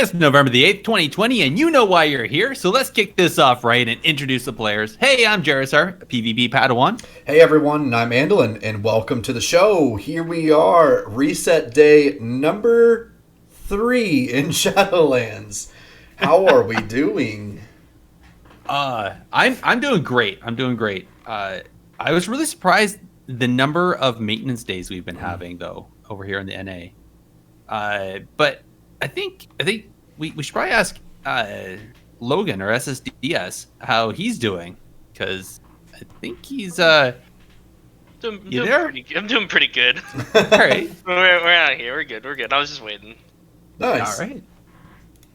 It's November the 8th, 2020, and you know why you're here, so let's kick this off right and introduce the players. Hey, I'm Gerissar, a PvP Padawan. Hey everyone, I'm Andallyn, and welcome to the show. Here we are, reset day number 3 in Shadowlands. How are we doing? I'm doing great. I was really surprised the number of maintenance days we've been having, though, over here in the NA. But I think we should probably ask Logan or Ssds how he's doing, because I think he's I'm doing pretty good. All right. we're out here. We're good. I was just waiting. Nice. All right.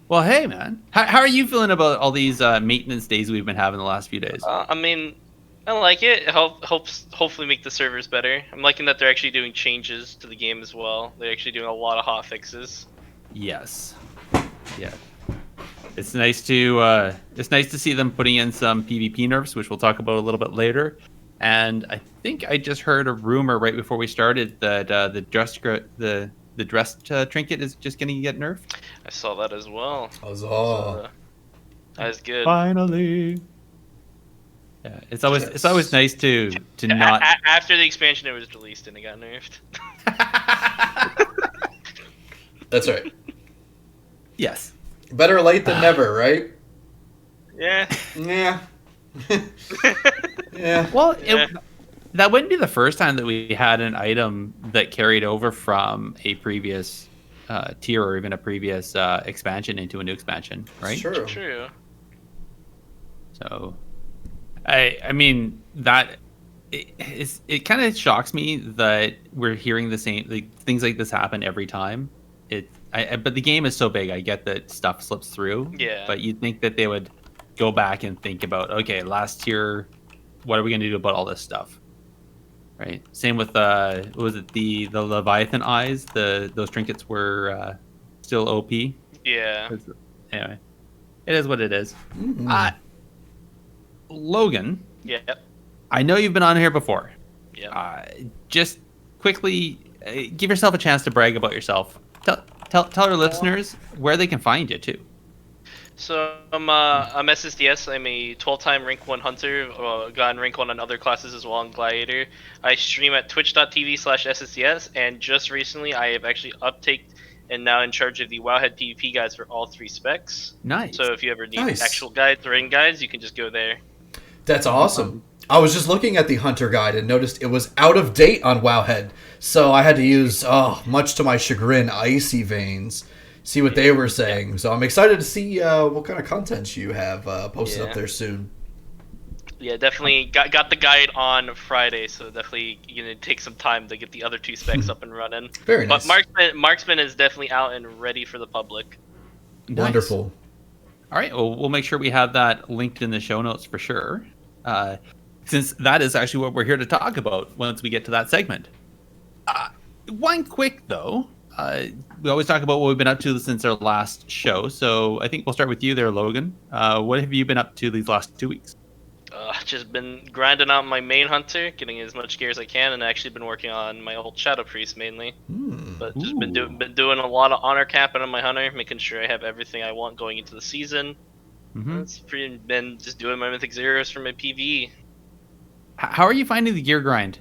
Well, hey, man. How are you feeling about all these maintenance days we've been having the last few days? I mean, I like it. It hopefully make the servers better. I'm liking that they're actually doing changes to the game as well. They're actually doing a lot of hot fixes. Yes. Yeah. It's nice to see them putting in some PvP nerfs, which we'll talk about a little bit later. And I think I just heard a rumor right before we started that the dress trinket is just going to get nerfed. I saw that as well. Huzzah. That was good. Finally. Yeah, it's always nice to not. After the expansion, it was released and it got nerfed. That's right. Yes. Better late than never, right? Yeah. Yeah. Yeah. Well, Yeah. That wouldn't be the first time that we had an item that carried over from a previous tier or even a previous expansion into a new expansion, right? True. True. So, I mean that it kind of shocks me that we're hearing the same things like this happen every time. But the game is so big. I get that stuff slips through. Yeah. But you'd think that they would go back and think about, okay, last tier, what are we going to do about all this stuff? Right. Same with what was it, the Leviathan eyes? Those trinkets were still OP. Yeah. Anyway, it is what it is. Mm-hmm. Yep. Logan. Yeah. I know you've been on here before. Yeah. Just quickly, give yourself a chance to brag about yourself. Tell our listeners where they can find you too. So I'm Ssds. I'm a 12-time rank 1 hunter. Gotten rank 1 on other classes as well on Gladiator. I stream at twitch.tv/Ssds, and just recently I have actually uptaked and now in charge of the Wowhead PvP guides for all 3 specs. Nice. So if you ever need Nice. actual guides, rating guides, you can just go there. That's awesome. I was just looking at the Hunter Guide and noticed it was out of date on Wowhead. So I had to use, much to my chagrin, Icy Veins. See what they were saying. So I'm excited to see what kind of content you have posted up there soon. Yeah, definitely got the guide on Friday, so definitely gonna take some time to get the other 2 specs up and running. Very nice. But Marksman is definitely out and ready for the public. Nice. Wonderful. All right. Well, we'll make sure we have that linked in the show notes for sure. Since that is actually what we're here to talk about once we get to that segment. One quick, though. We always talk about what we've been up to since our last show. So I think we'll start with you there, Logan. What have you been up to these last 2 weeks? Just been grinding out my main hunter, getting as much gear as I can, and actually been working on my old Shadow Priest mainly. But just been doing a lot of honor capping on my hunter, making sure I have everything I want going into the season. It's been just doing my Mythic Zeros for my PvE. How are you finding the gear grind?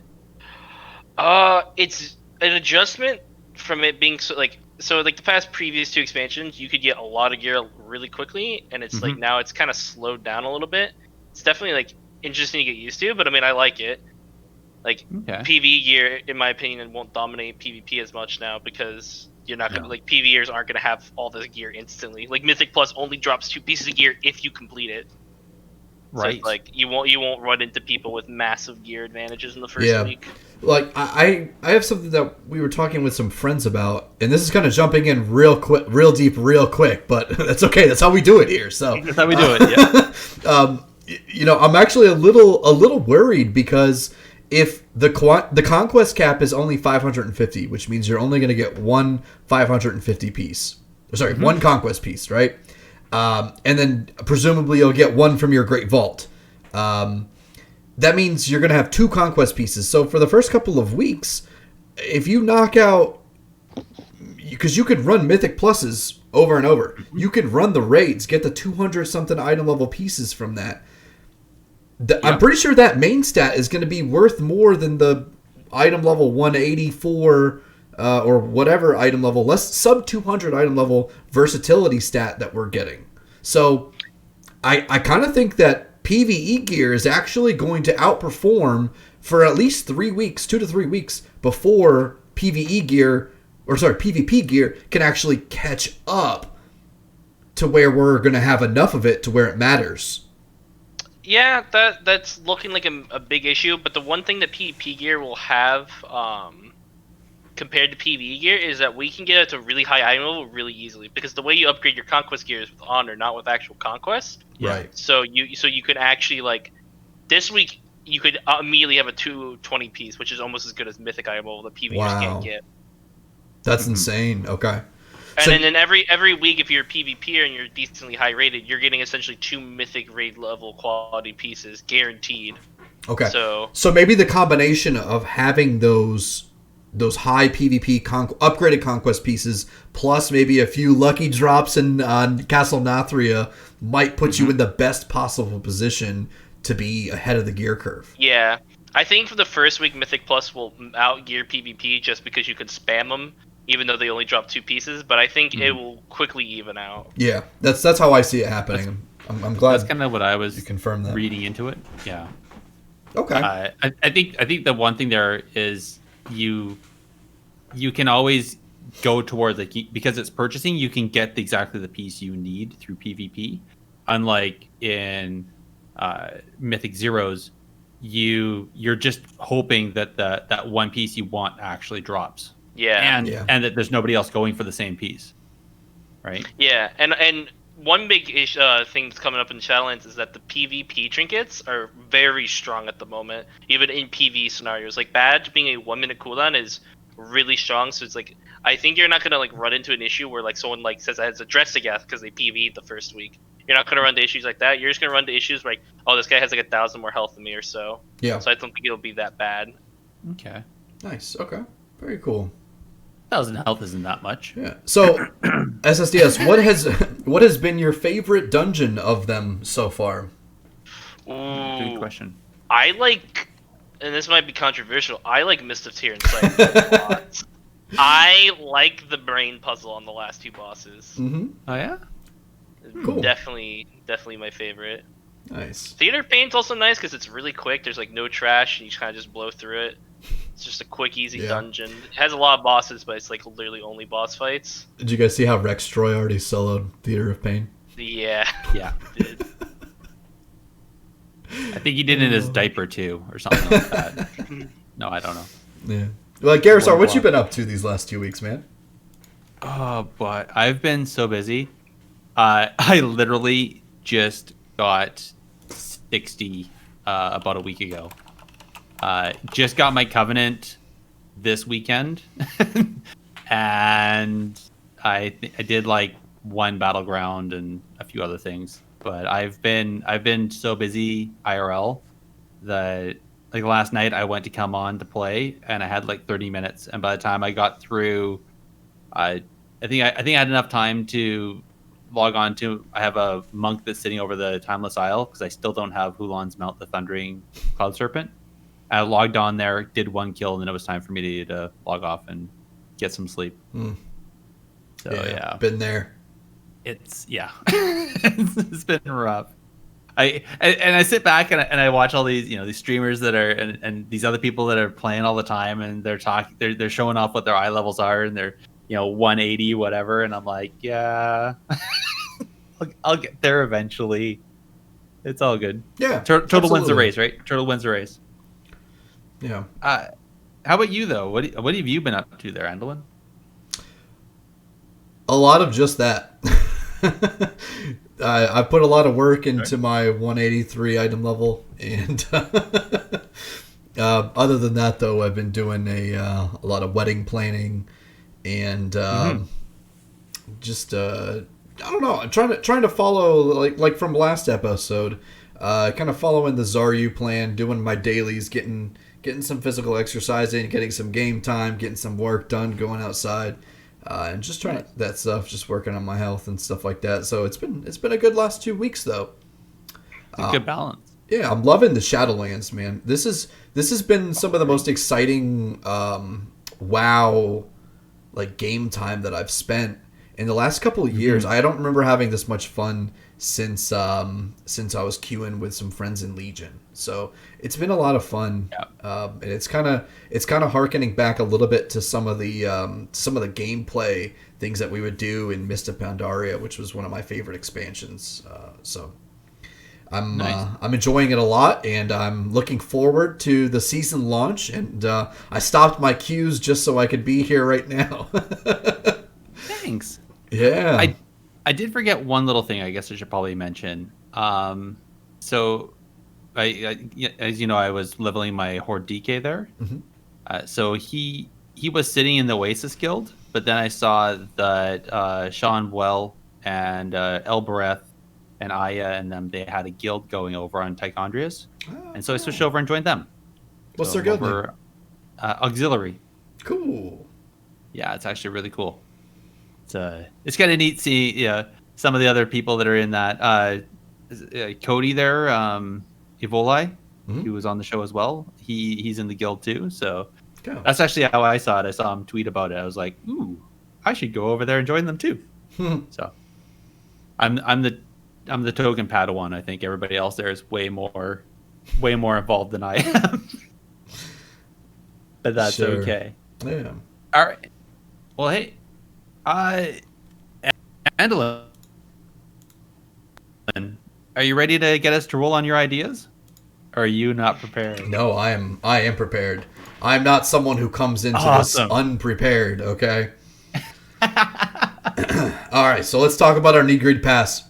It's an adjustment from it being so the past previous 2 expansions, you could get a lot of gear really quickly, and it's like now it's kind of slowed down a little bit. It's definitely interesting to get used to, but I mean I like it. PvE gear, in my opinion, won't dominate PvP as much now because you're not gonna PvEers aren't gonna have all this gear instantly. Like Mythic Plus only drops 2 pieces of gear if you complete it. Right. So you won't run into people with massive gear advantages in the first week. Like I have something that we were talking with some friends about, and this is kind of jumping in real deep, real quick, but that's okay. That's how we do it here. So that's how we do it. Yeah. I'm actually a little worried because if the conquest cap is only 550, which means you're only going to get one 550 piece. Sorry, one conquest piece, right? And then presumably you'll get one from your Great Vault. That means you're going to have 2 conquest pieces. So for the first couple of weeks, if you knock out... Because you could run Mythic Pluses over and over. You can run the raids, get the 200 something item level pieces from that. I'm pretty sure that main stat is going to be worth more than the item level 184 or whatever item level, less sub 200 item level versatility stat that we're getting. So I kind of think that PvE gear is actually going to outperform for at least 3 weeks, 2 to 3 weeks before PvP gear can actually catch up to where we're going to have enough of it to where it matters. Yeah, that's looking like a big issue, but the one thing that PvP gear will have compared to PvE gear is that we can get it to really high item level really easily, because the way you upgrade your conquest gear is with honor, not with actual conquest. Right. So you could actually, like, this week you could immediately have a 220 piece, which is almost as good as mythic item level that PvE just can't get. That's insane. Okay. And then every week, if you're a PvPer and you're decently high rated, you're getting essentially 2 mythic raid level quality pieces guaranteed. Okay. So maybe the combination of having those high PvP upgraded conquest pieces plus maybe a few lucky drops on Castle Nathria might put you in the best possible position to be ahead of the gear curve. Yeah. I think for the first week, Mythic Plus will outgear PvP just because you could spam them, even though they only drop 2 pieces, but I think it will quickly even out. Yeah, that's how I see it happening. I'm glad. That's kind of what I was confirmed that. Reading into it. Yeah. Okay. I think the one thing there is you can always go toward because it's purchasing, you can get exactly the piece you need through PvP. Unlike in Mythic Zeros, you're just hoping that that one piece you want actually drops. Yeah. And that there's nobody else going for the same piece. Right? Yeah, and one big thing that's coming up in Shadowlands is that the PvP trinkets are very strong at the moment, even in PvE scenarios. Like, Badge being a 1-minute cooldown is really strong, so it's like, I think you're not gonna like run into an issue where like someone like says that has a Dressigath because they PvE'd the first week. You're not gonna run into issues like that. You're just gonna run into issues like, oh, this guy has like 1,000 more health than me or so. Yeah. So I don't think it'll be that bad. Okay. Nice. Okay. Very cool. 1,000 health isn't that much. Yeah. So, SSDS, what has been your favorite dungeon of them so far? Ooh, good question. I like, and this might be controversial, I like Mist of Tyr and Sight a lot. I like the brain puzzle on the last 2 bosses. Mm-hmm. Oh yeah. Cool. Definitely my favorite. Nice. Theater of Pain's also nice because it's really quick. There's like no trash, and you kind of just blow through it. It's just a quick, easy dungeon. It has a lot of bosses, but it's like literally only boss fights. Did you guys see how Rex Troy already soloed Theater of Pain? Yeah. Yeah. Did. I think he did it in his diaper too, or something like that. No, I don't know. Yeah. Well, Gerissar, what you been up to these last 2 weeks, man? Oh, but I've been so busy. I literally just got 60 about a week ago. Just got my Covenant this weekend, and I did like 1 battleground and a few other things. But I've been so busy IRL that like last night I went to come on to play and I had like 30 minutes, and by the time I got through, I think I had enough time to log on to. I have a monk that's sitting over the Timeless Isle because I still don't have Hulan's Mount, the Thundering Cloud Serpent. I logged on there, did 1 kill, and then it was time for me to log off and get some sleep. So yeah, been there. It's it's been rough. I sit back and I watch all these these streamers that are and these other people that are playing all the time, and they're showing off what their eye levels are, and they're 180 whatever, and I'm like, yeah, I'll get there eventually. It's all good. Yeah, Turtle wins the race, right? Turtle wins the race. Yeah. How about you though? What have you been up to there, Andallyn? A lot of just that. I put a lot of work into my 183 item level, and other than that, though, I've been doing a lot of wedding planning, and just I don't know. I'm trying to follow like from last episode, kind of following the Zaryu plan, doing my dailies, getting some physical exercise in, getting some game time, getting some work done, going outside. and just trying that stuff, just working on my health and stuff like that. So it's been a good last 2 weeks though. It's a good balance. Yeah, I'm loving the Shadowlands, man. This has been some of the most exciting WoW like game time that I've spent in the last couple of years. I don't remember having this much fun since I was queuing with some friends in Legion. So it's been a lot of fun, and it's kind of harkening back a little bit to some of the gameplay things that we would do in Mist of Pandaria, which was one of my favorite expansions. So I'm enjoying it a lot, and I'm looking forward to the season launch. And I stopped my queues just so I could be here right now. Thanks. Yeah. I did forget one little thing. I guess I should probably mention. So, as you know, I was leveling my Horde DK there. Mm-hmm. So he was sitting in the Oasis Guild, but then I saw that Sean Well and Elbereth and Aya and them, they had a guild going over on Tichondrius. And so I switched over and joined them. What's their guild name? Auxiliary. Cool. Yeah, it's actually really cool. It's kind of neat to see some of the other people that are in that. Cody there, Evoli, who was on the show as well. He's in the guild too. So that's actually how I saw it. I saw him tweet about it. I was like, ooh, I should go over there and join them too. So I'm the token Padawan. I think everybody else there is way more involved than I am. But that's okay. Yeah. All right. Well, hey, Andallyn, are you ready to get us to roll on your ideas? Or are you not prepared? No, I am prepared. I'm not someone who comes into this unprepared, okay? All right, so let's talk about our Need Greed Pass.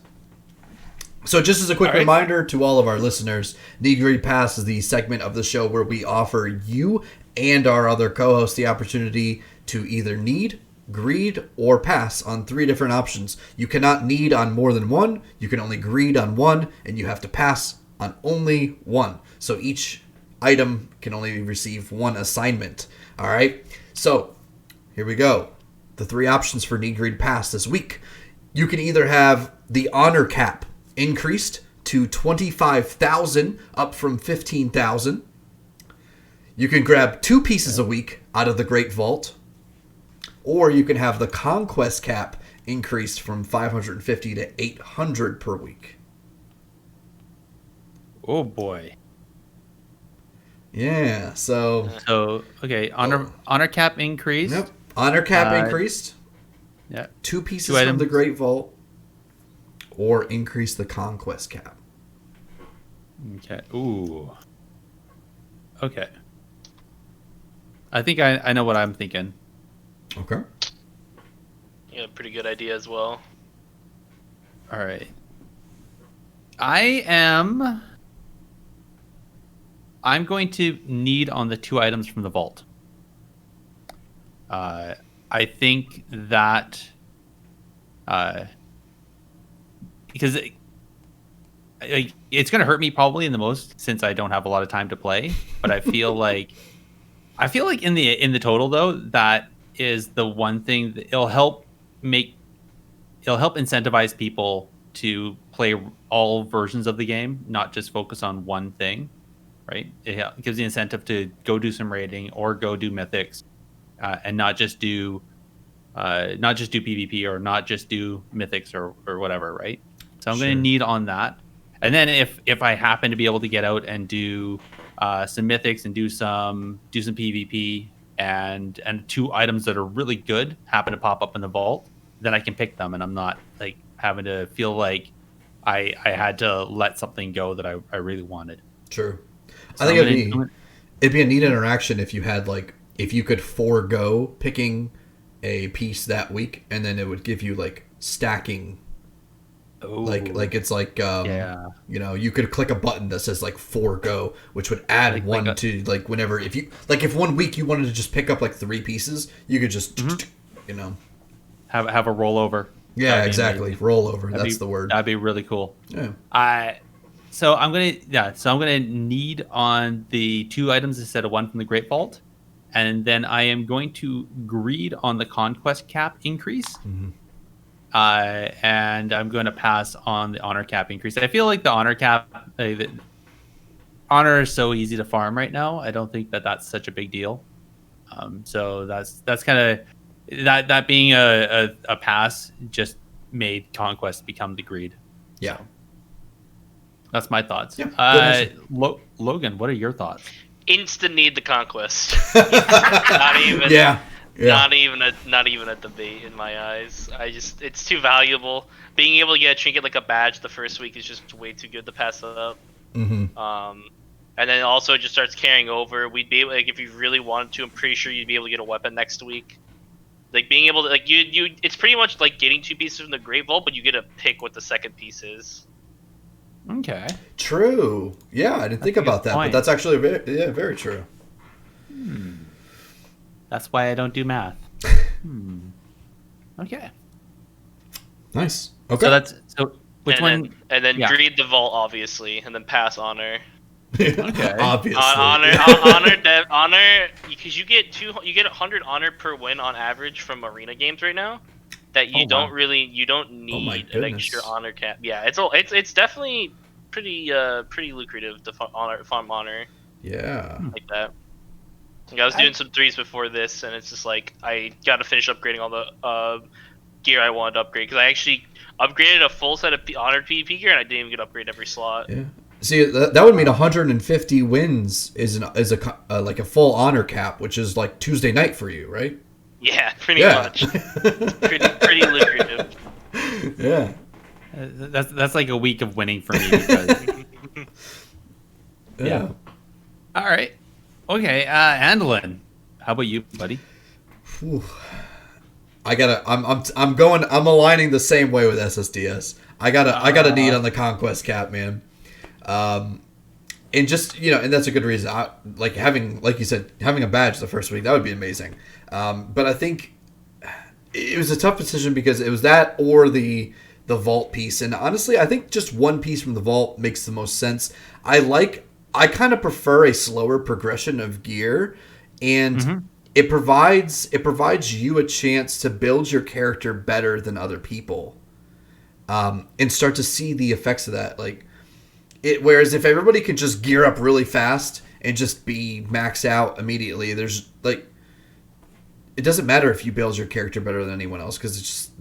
So just as a quick reminder to all of our listeners, Need Greed Pass is the segment of the show where we offer you and our other co-hosts the opportunity to either need, greed, or pass on 3 different options. You cannot need on more than one, you can only greed on one, and you have to pass on only one. So each item can only receive one assignment. All right, so here we go. The 3 options for Need Greed Pass this week. You can either have the honor cap increased to 25,000, up from 15,000. You can grab 2 pieces a week out of the Great Vault. Or you can have the conquest cap increased from 550 to 800 per week. Oh boy. Yeah, so okay, honor cap increased. Yep. Honor cap increased. Yeah. 2 pieces from the Great Vault. Or increase the conquest cap. Okay. Ooh. Okay. I think I know what I'm thinking. Okay. Yeah, pretty good idea as well. All right. I'm going to need on the 2 items from the vault. I think that because it's going to hurt me probably in the most since I don't have a lot of time to play. But I feel like in the total though, that is the one thing that it'll help incentivize people to play all versions of the game, not just focus on one thing, right? It gives the incentive to go do some raiding or go do mythics, and not just do PvP or not just do mythics or whatever, right? So I'm going to need on that. And then if I happen to be able to get out and do some mythics and do some PvP and 2 items that are really good happen to pop up in the vault, then I can pick them and I'm not like having to feel like I had to let something go that I really wanted. True. So I think it'd be a neat interaction if you had if you could forego picking a piece that week and then it would give you stacking. Ooh. It's you could click a button that says forego, which would add one to whenever if 1 week you wanted to just pick up 3 pieces, you could just have a rollover. Yeah, exactly. Rollover. That's the word. That'd be really cool. Yeah. So I'm gonna need on the 2 items instead of 1 from the Great Vault, and then I am going to greed on the conquest cap increase. And I'm going to pass on the honor cap increase. I feel like the honor cap, honor is so easy to farm right now. I don't think that that's such a big deal. So that's kind of that being a pass just made conquest become the greed. Yeah, so, that's my thoughts. Yeah, Logan, what are your thoughts? Instant need the conquest. Not even. Yeah. Not even a debate in my eyes. It's too valuable. Being able to get a trinket like a badge the first week is just way too good to pass up. And then also it just starts carrying over. We'd be able, like, if you really wanted to, I'm pretty sure you'd be able to get a weapon next week. Like being able to, like, you it's pretty much like getting 2 pieces from the Great Vault, but you get to pick what the second piece is. Okay. True. Yeah, I didn't think about that, but that's actually very true. That's why I don't do math. Okay. Nice. Okay. Which one? And then greed the vault, obviously, and then pass honor. Okay. Obviously. Honor, because you get 100 honor per win on average from arena games right now. That you don't need an extra honor cap. Yeah, it's definitely pretty lucrative to farm honor. Yeah. Like that. Like I was doing some 3s before this, and it's just like I got to finish upgrading all the gear I wanted to upgrade, because I actually upgraded a full set of honored PvP gear, and I didn't even get to upgrade every slot. Yeah. See, that would mean 150 wins is like a full honor cap, which is like Tuesday night for you, right? Yeah, pretty much. pretty lucrative. Yeah. That's like a week of winning for me. Because... yeah. All right. Okay, Andallyn, how about you, buddy? Whew. I'm aligning the same way with SSDS. I gotta need on the conquest cap, man. And just, and that's a good reason. Like you said, having a badge the first week, that would be amazing. But I think it was a tough decision because it was that or the vault piece. And honestly, I think just one piece from the vault makes the most sense. I kind of prefer a slower progression of gear, and it provides you a chance to build your character better than other people, and start to see the effects of that. Whereas if everybody could just gear up really fast and just be maxed out immediately, there's it doesn't matter if you build your character better than anyone else, because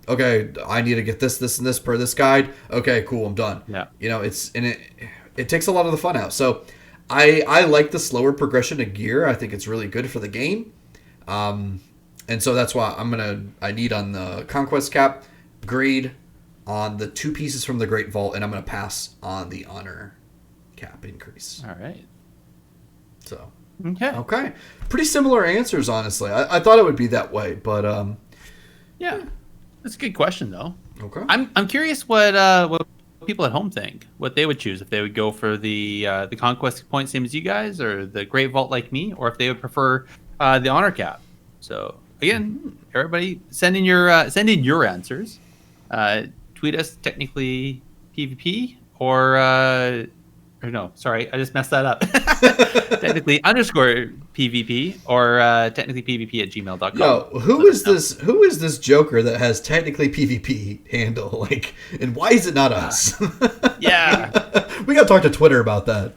okay, I need to get this and this per this guide. Okay, cool, I'm done. Yeah, it takes a lot of the fun out. So I like the slower progression of gear. I think it's really good for the game. And so that's why I need on the conquest cap, greed on the 2 pieces from the Great Vault, and I'm going to pass on the honor cap increase. All right. So. Okay. Pretty similar answers, honestly. I thought it would be that way, but yeah. That's a good question, though. Okay. I'm curious what people at home think, what they would choose, if they would go for the conquest point same as you guys, or the Great Vault like me, or if they would prefer the honor cap. So again, everybody send in your answers. Tweet us technically PvP or no, sorry, I just messed that up. Technically _ PvP or technically PvP at gmail.com. Yo, who is this joker that has technically PvP handle? And why is it not us? Yeah. We gotta talk to Twitter about that.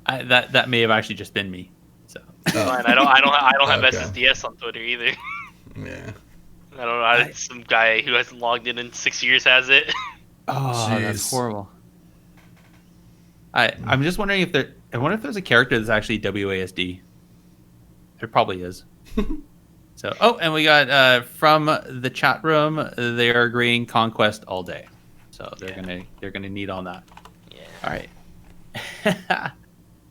That may have actually just been me. So fine. I don't have Okay. SSDS on Twitter either. Yeah. I don't know. Some guy who hasn't logged in 6 years has it. Oh, Jeez. that's horrible. I'm just wondering if there's a character that's actually WASD. There probably is. So, and we got from the chat room, they are agreeing conquest all day. So they're gonna need on that. Yeah. All right.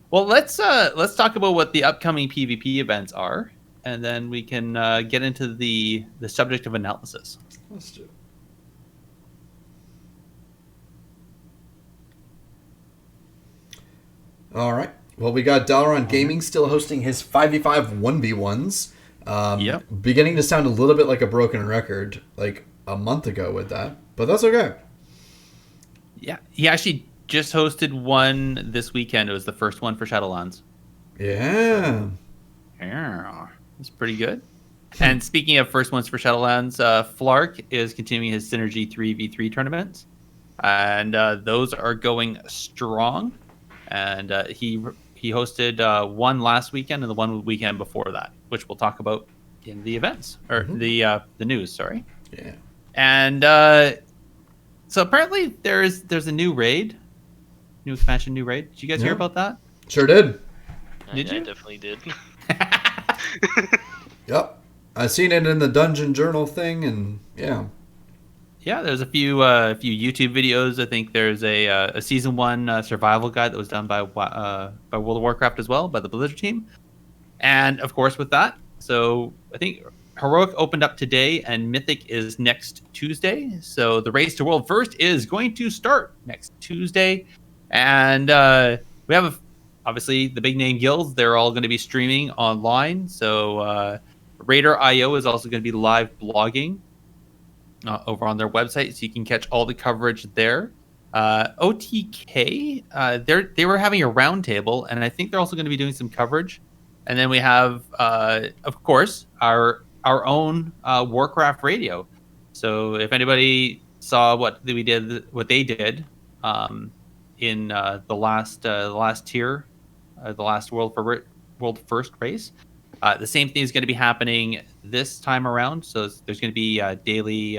Well, let's talk about what the upcoming PvP events are, and then we can get into the subject of analysis. Let's do it. All right. Well, we got Dalaran Gaming still hosting his 5v5 1v1s. Yep. Beginning to sound a little bit like a broken record, like a month ago with that, but that's okay. Yeah, he actually just hosted one this weekend. It was the first one for Shadowlands. Yeah. Yeah, that's pretty good. And speaking of first ones for Shadowlands, Flark is continuing his Synergy 3v3 tournaments, and those are going strong. And he hosted one last weekend and the one weekend before that, which we'll talk about in the events or the news. Sorry. Yeah. And so apparently there's a new raid, new expansion, new raid. Did you guys hear about that? Sure did. Did you? I definitely did. Yep. I seen it in the Dungeon Journal thing, and yeah. Yeah, there's a few YouTube videos. I think there's a season 1 survival guide that was done by World of Warcraft as well, by the Blizzard team. And of course with that, so I think Heroic opened up today and Mythic is next Tuesday. So the race to World First is going to start next Tuesday. And we have obviously the big name guilds. They're all going to be streaming online. So Raider.io is also going to be live blogging over on their website, so you can catch all the coverage there. OTK, they were having a roundtable, and I think they're also going to be doing some coverage. And then we have, of course, our own Warcraft Radio. So if anybody saw what they did in the last tier, the last World First race. The same thing is going to be happening this time around. So there's going to be daily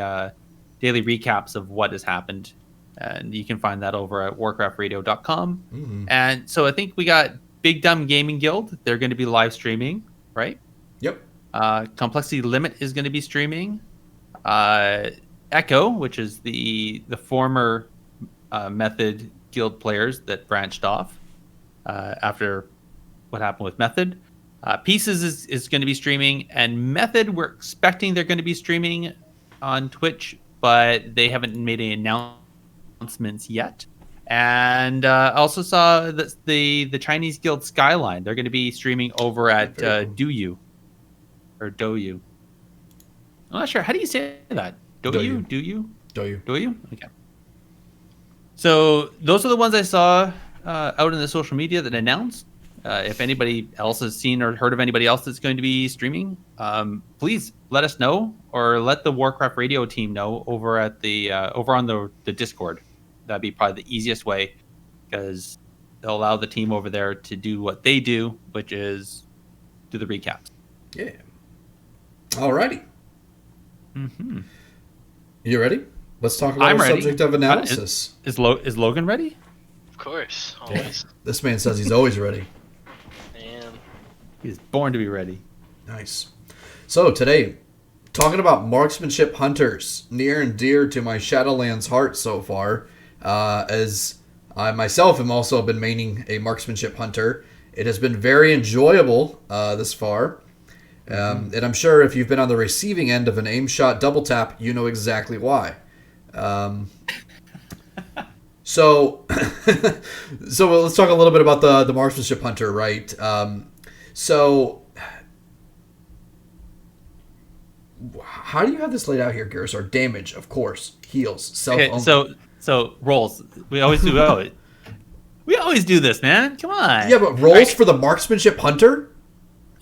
recaps of what has happened. And you can find that over at warcraftradio.com. Mm-hmm. And so I think we got Big Dumb Gaming Guild. They're going to be live streaming, right? Yep. Complexity Limit is going to be streaming. Echo, which is the former Method Guild players that branched off after what happened with Method. Pieces is going to be streaming, and Method, we're expecting they're going to be streaming on Twitch, but they haven't made any announcements yet. And I also saw that the Chinese Guild Skyline, they're going to be streaming over at Douyu. Or Douyu. I'm not sure. How do you say that? Douyu? Douyu? Okay. So those are the ones I saw out in the social media that announced. If anybody else has seen or heard of anybody else that's going to be streaming, please let us know, or let the Warcraft Radio team know over at over on the Discord. That'd be probably the easiest way, because they'll allow the team over there to do what they do, which is do the recaps. Yeah. Alrighty. Mm-hmm. You ready? Let's talk about the subject of analysis. Is Logan ready? Of course, always. Yeah. This man says he's always ready. He's born to be ready. Nice. So today, talking about marksmanship hunters, near and dear to my Shadowlands heart so far, as I myself am also been maining a marksmanship hunter. It has been very enjoyable this far. And I'm sure if you've been on the receiving end of an aim shot double tap, you know exactly why. So let's talk a little bit about the marksmanship hunter, right? So how do you have this laid out here, Gerissar? Damage, of course. Heals, self. Okay, so rolls. We always do. We always do this, man. Come on. Yeah, but rolls for the marksmanship hunter.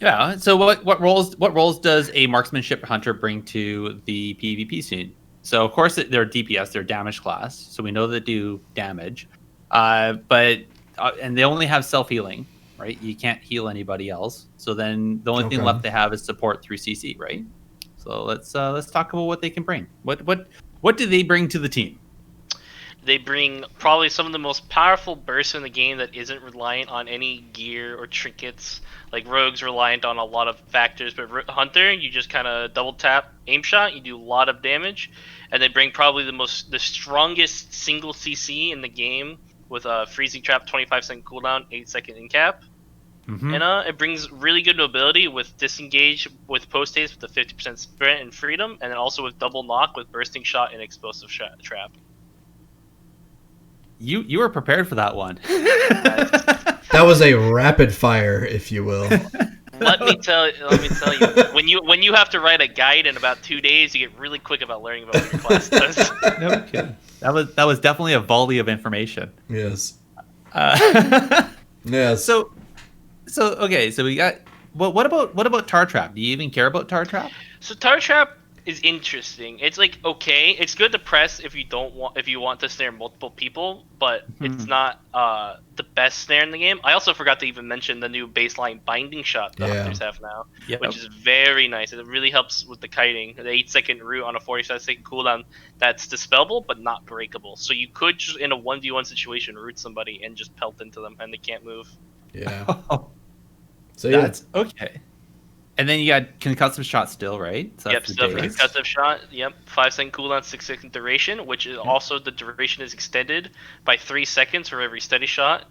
Yeah. So what roles does a marksmanship hunter bring to the PvP scene? So of course they're DPS, they're damage class, so we know they do damage, and they only have self healing, right? You can't heal anybody else. So then the only thing left they have is support through CC, right? So let's talk about what they can bring. What do they bring to the team? They bring probably some of the most powerful bursts in the game that isn't reliant on any gear or trinkets. Like Rogue's reliant on a lot of factors, but Hunter, you just kind of double tap aim shot, you do a lot of damage, and they bring probably the strongest single CC in the game with a freezing trap, 25-second cooldown, 8-second in cap. Mm-hmm. And it brings really good mobility with disengage with post haste with a 50% sprint and freedom, and then also with double knock with bursting shot and explosive trap. You were prepared for that one. That was a rapid fire, if you will. Let me tell you, when you have to write a guide in about 2 days, you get really quick about learning about what your class does. No kidding. That was definitely a volley of information. Yes. Yes. So So okay, so we got. Well, what about Tar Trap? Do you even care about Tar Trap? So Tar Trap is interesting. It's like okay, it's good to press if you want to snare multiple people, but it's not the best snare in the game. I also forgot to even mention the new baseline binding shot the hunters have now, which is very nice. It really helps with the kiting. The 8-second root on a 45-second cooldown that's dispellable but not breakable. So you could just in a 1v1 situation root somebody and just pelt into them and they can't move. Yeah. So that's okay. And then you got concussive shot still, right? So yep, still concussive shot. Yep, 5-second cooldown, 6-second duration, which is also the duration is extended by 3 seconds for every steady shot.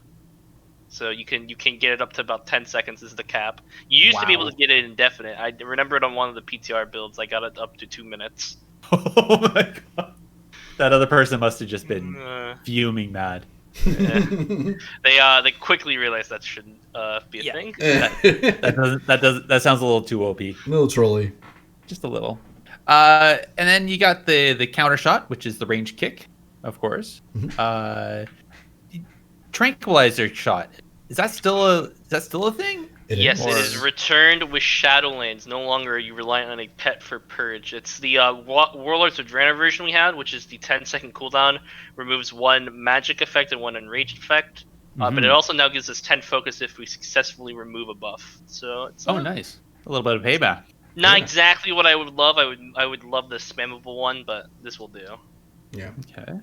So you can get it up to about 10 seconds is the cap. You used to be able to get it indefinite. I remember it on one of the PTR builds. I got it up to 2 minutes. Oh my god! That other person must have just been fuming mad. Yeah. They quickly realized that shouldn't be a thing. That sounds a little too OP. A little trolly. Just a little. And then you got the counter shot, which is the range kick, of course. Tranquilizer shot. Is that still a thing? Yes, it is returned with Shadowlands. No longer are you reliant on a pet for purge. It's the Warlords of Draenor version we had, which is the 10-second cooldown, removes 1 magic effect and 1 enraged effect. But it also now gives us 10 focus if we successfully remove a buff. So it's nice. A little bit of payback. Not exactly what I would love. I would love the spammable one, but this will do. Yeah. Okay.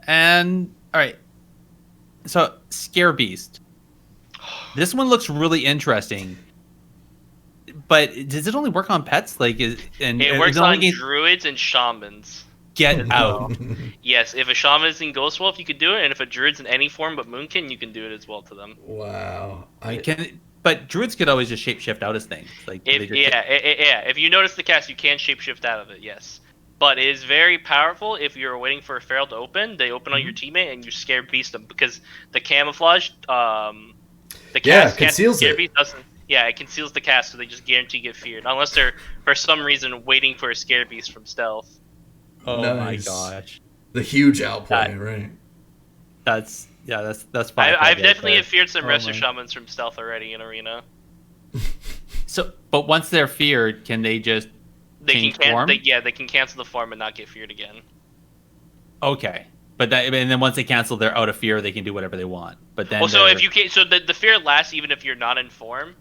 And all right. So Scare Beast. This one looks really interesting. But does it only work on pets? It works on druids and shamans. Get out. Yes, if a shaman is in Ghost Wolf, you could do it, and if a druid's in any form but Moonkin, you can do it as well to them. Wow. But druids could always just shapeshift out as things. If you notice the cast, you can shapeshift out of it, yes. But it is very powerful if you're waiting for a feral to open. They open on your teammate, and you Scare Beast them, because the camouflage, conceals it. Beast doesn't. Yeah, it conceals the cast, so they just guarantee get feared, unless they're for some reason waiting for a Scare Beast from stealth. Oh my gosh! The huge outplay, right? That's fine. I've definitely feared some Resto Shamans from stealth already in Arena. So, but once they're feared, can they just change form? They can cancel the form and not get feared again. Okay, and then once they cancel, they're out of fear. They can do whatever they want. But then, if you can't, the fear lasts even if you're not in form.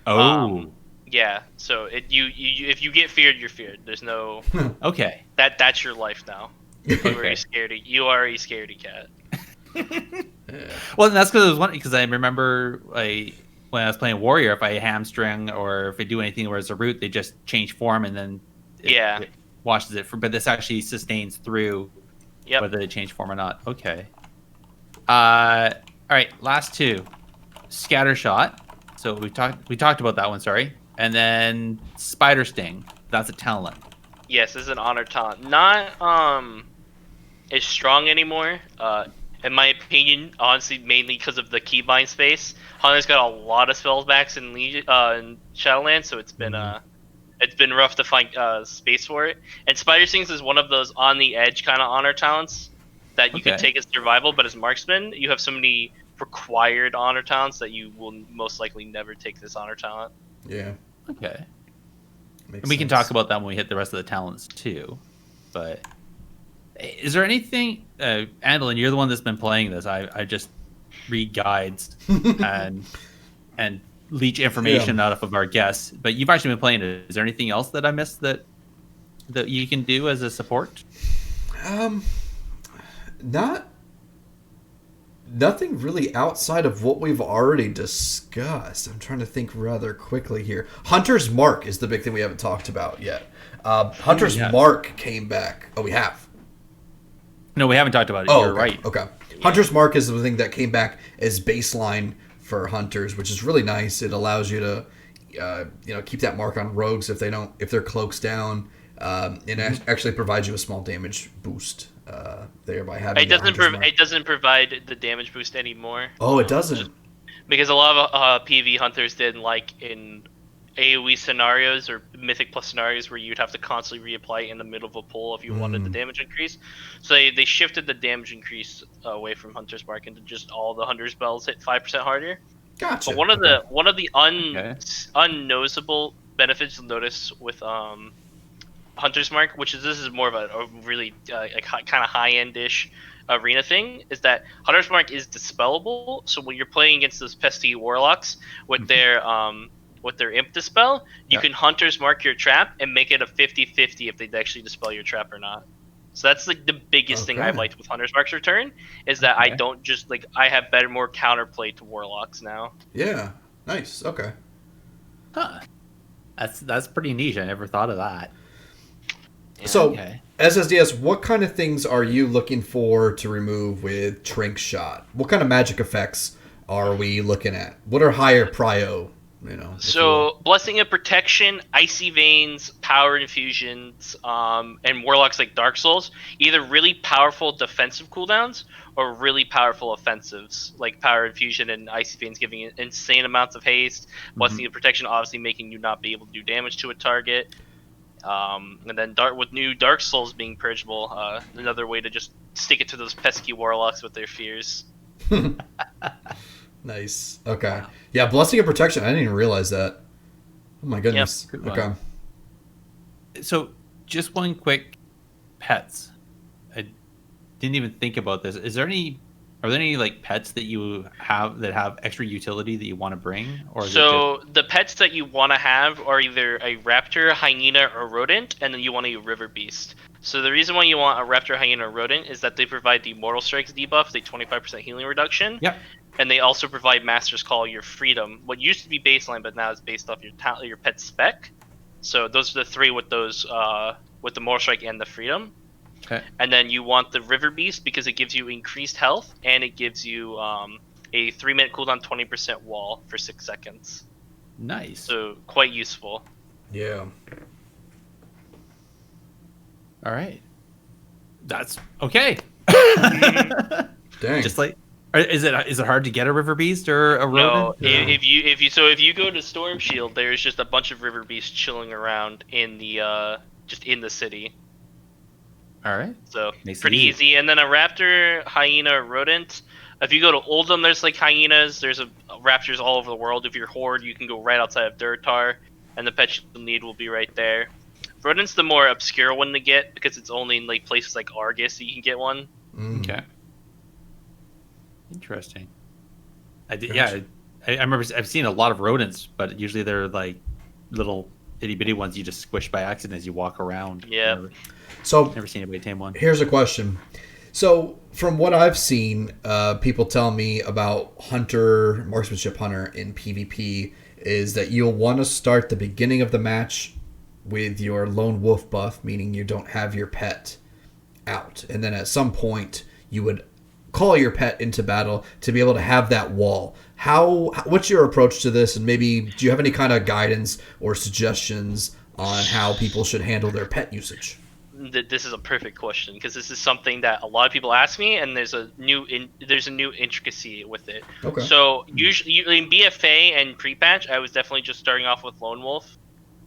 Oh. Yeah, so if you get feared, you're feared. There's no. Okay. That's your life now. You are a scaredy cat. Well, that's because it was one. Because I remember when I was playing Warrior, if I hamstring or if I do anything where it's a root, they just change form and then it washes it. But this actually sustains through whether they change form or not. Okay. All right, last two. Scatter Shot. So we talked about that one. Sorry. And then Spider Sting. That's a talent. Yes, this is an honor talent. Not as strong anymore. In my opinion, honestly, mainly because of the keybind space. Hunter's got a lot of spells backs in Shadowlands, so it's been rough to find space for it. And Spider Stings is one of those on the edge kind of honor talents that you can take as survival, but as marksman, you have so many required honor talents that you will most likely never take this honor talent. Yeah. Okay. And we can talk about that when we hit the rest of the talents too. But is there anything, Andallyn, you're the one that's been playing this. I just read guides and leech information out of our guests. But you've actually been playing it. Is there anything else that I missed that you can do as a support? Nothing really outside of what we've already discussed. I'm trying to think rather quickly here. Hunter's Mark is the big thing we haven't talked about yet. Hunter's Mark came back. Oh, we have? No, we haven't talked about it. You're right. Okay. Hunter's Mark is the thing that came back as baseline for Hunters, which is really nice. It allows you to keep that mark on rogues if their cloak's down. It actually provides you a small damage boost there by having. It doesn't provide the damage boost anymore. Oh, it doesn't. Because a lot of PvE hunters didn't like in AoE scenarios or Mythic Plus scenarios where you'd have to constantly reapply in the middle of a pull if you wanted the damage increase. So they shifted the damage increase away from Hunter's Mark into just all the Hunter spells hit 5% harder. Gotcha. But one of the Okay. unnoticeable benefits you'll notice with Hunter's Mark, this is more of a really kind of high-end-ish arena thing, is that Hunter's Mark is dispellable. So when you're playing against those pesky warlocks with their imp dispel, you can Hunter's Mark your trap and make it a 50-50 if they actually dispel your trap or not. So that's like the biggest thing I've liked with Hunter's Mark's return, is that I don't just I have more counterplay to warlocks now. Yeah. Nice. Okay. Huh. That's pretty niche. I never thought of that. Yeah. So, Ssds, what kind of things are you looking for to remove with Trink Shot? What kind of magic effects are we looking at? What are higher prio? So Blessing of Protection, Icy Veins, Power Infusions, and Warlocks like Dark Souls, either really powerful defensive cooldowns or really powerful offensives, like Power Infusion and Icy Veins giving insane amounts of haste. Blessing of Protection obviously making you not be able to do damage to a target. And then with new Dark Souls being purgeable, another way to just stick it to those pesky warlocks with their fears. Nice. Okay. Wow. Yeah, Blessing of Protection. I didn't even realize that. Oh my goodness. Yep. Okay. So, just one quick pets. I didn't even think about this. Are there any like pets that you have that have extra utility that you want to bring? Or the pets that you want to have are either a raptor, hyena, or rodent, and then you want a river beast. So the reason why you want a raptor, hyena, or rodent is that they provide the Mortal Strikes debuff, the 25% healing reduction. Yep. And they also provide Master's Call, your freedom. What used to be baseline, but now is based off your pet spec. So those are the three with those with the Mortal Strike and the freedom. Okay. And then you want the River Beast because it gives you increased health and it gives you a 3-minute cooldown, 20% wall for 6 seconds. Nice. So quite useful. Yeah. All right. That's okay. Dang. Just like, is it hard to get a River Beast or a rodent? No. If you go to Storm Shield, there's just a bunch of River Beasts chilling around in the just in the city. All right. So pretty easy. And then a raptor, hyena, or rodent. If you go to Oldham, there's like hyenas. There's raptors all over the world. If you're Horde, you can go right outside of Durtar, and the pet you'll need will be right there. Rodent's the more obscure one to get because it's only in like places like Argus that you can get one. Okay. Interesting. I remember I've seen a lot of rodents, but usually they're like little itty bitty ones you just squish by accident as you walk around. Yeah. So never seen anybody tame one. Here's a question. So from what I've seen, people tell me about marksmanship hunter in PvP is that you'll want to start the beginning of the match with your lone wolf buff, meaning you don't have your pet out, and then at some point you would call your pet into battle to be able to have that wall. What's your approach to this, and maybe do you have any kind of guidance or suggestions on how people should handle their pet usage? This is a perfect question because this is something that a lot of people ask me, and there's a new intricacy with it. Okay. So usually in BFA and pre-patch, I was definitely just starting off with Lone Wolf,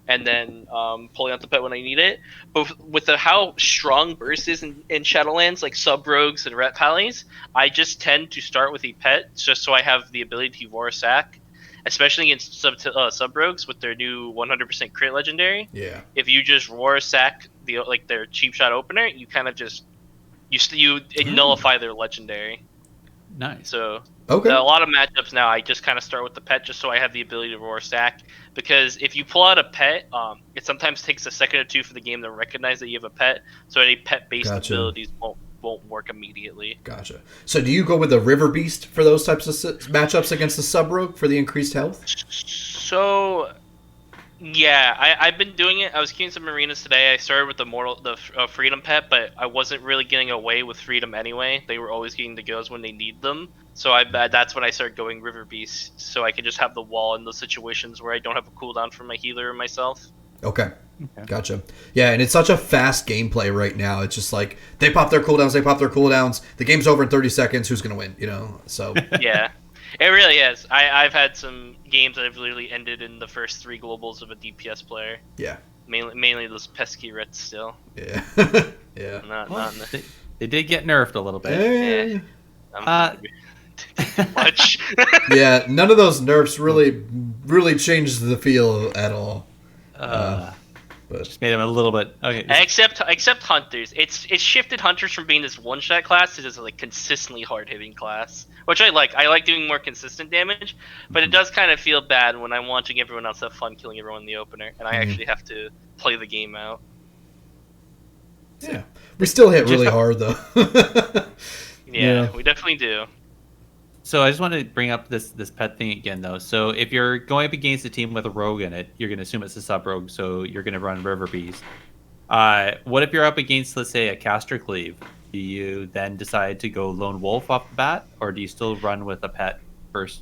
and then pulling out the pet when I need it. But with how strong burst is in Shadowlands, like sub rogues and ret pallies, I just tend to start with a pet just so I have the ability to roar sack. Especially against sub rogues with their new 100% crit legendary. Yeah. If you just roar sack their cheap shot opener, you kind of just you nullify their legendary. Nice. So okay. A lot of matchups now, I just kind of start with the pet just so I have the ability to roar sack. Because if you pull out a pet, it sometimes takes a second or two for the game to recognize that you have a pet. So any pet-based abilities won't work immediately. Gotcha. So do you go with the River Beast for those types of matchups against the sub rogue for the increased health? So, yeah, I've been doing it. I was queuing some arenas today. I started with the Freedom pet, but I wasn't really getting away with Freedom anyway. They were always getting the goes when they need them. So that's when I started going River Beast, so I could just have the wall in those situations where I don't have a cooldown for my healer or myself. Okay. Gotcha. Yeah, and it's such a fast gameplay right now. It's just like they pop their cooldowns. The game's over in 30 seconds. Who's gonna win? So Yeah, it really is. I've had some games that have literally ended in the first 3 globals of a DPS player. Yeah. Mainly those pesky rets still. Yeah. Yeah. They did get nerfed a little bit. Yeah. much. Yeah, none of those nerfs really changed the feel at all. But Just made him a little bit okay. Except hunters, it's shifted hunters from being this one-shot class to this like consistently hard-hitting class, which I like. I like doing more consistent damage, but it does kind of feel bad when I'm watching everyone else have fun killing everyone in the opener, and I actually have to play the game out. Yeah, we still hit really hard though. Yeah, we definitely do. So I just want to bring up this pet thing again, though. So if you're going up against a team with a rogue in it, you're going to assume it's a sub rogue, so you're going to run River Beast. What if you're up against, let's say, a caster cleave? Do you then decide to go lone wolf off the bat, or do you still run with a pet first?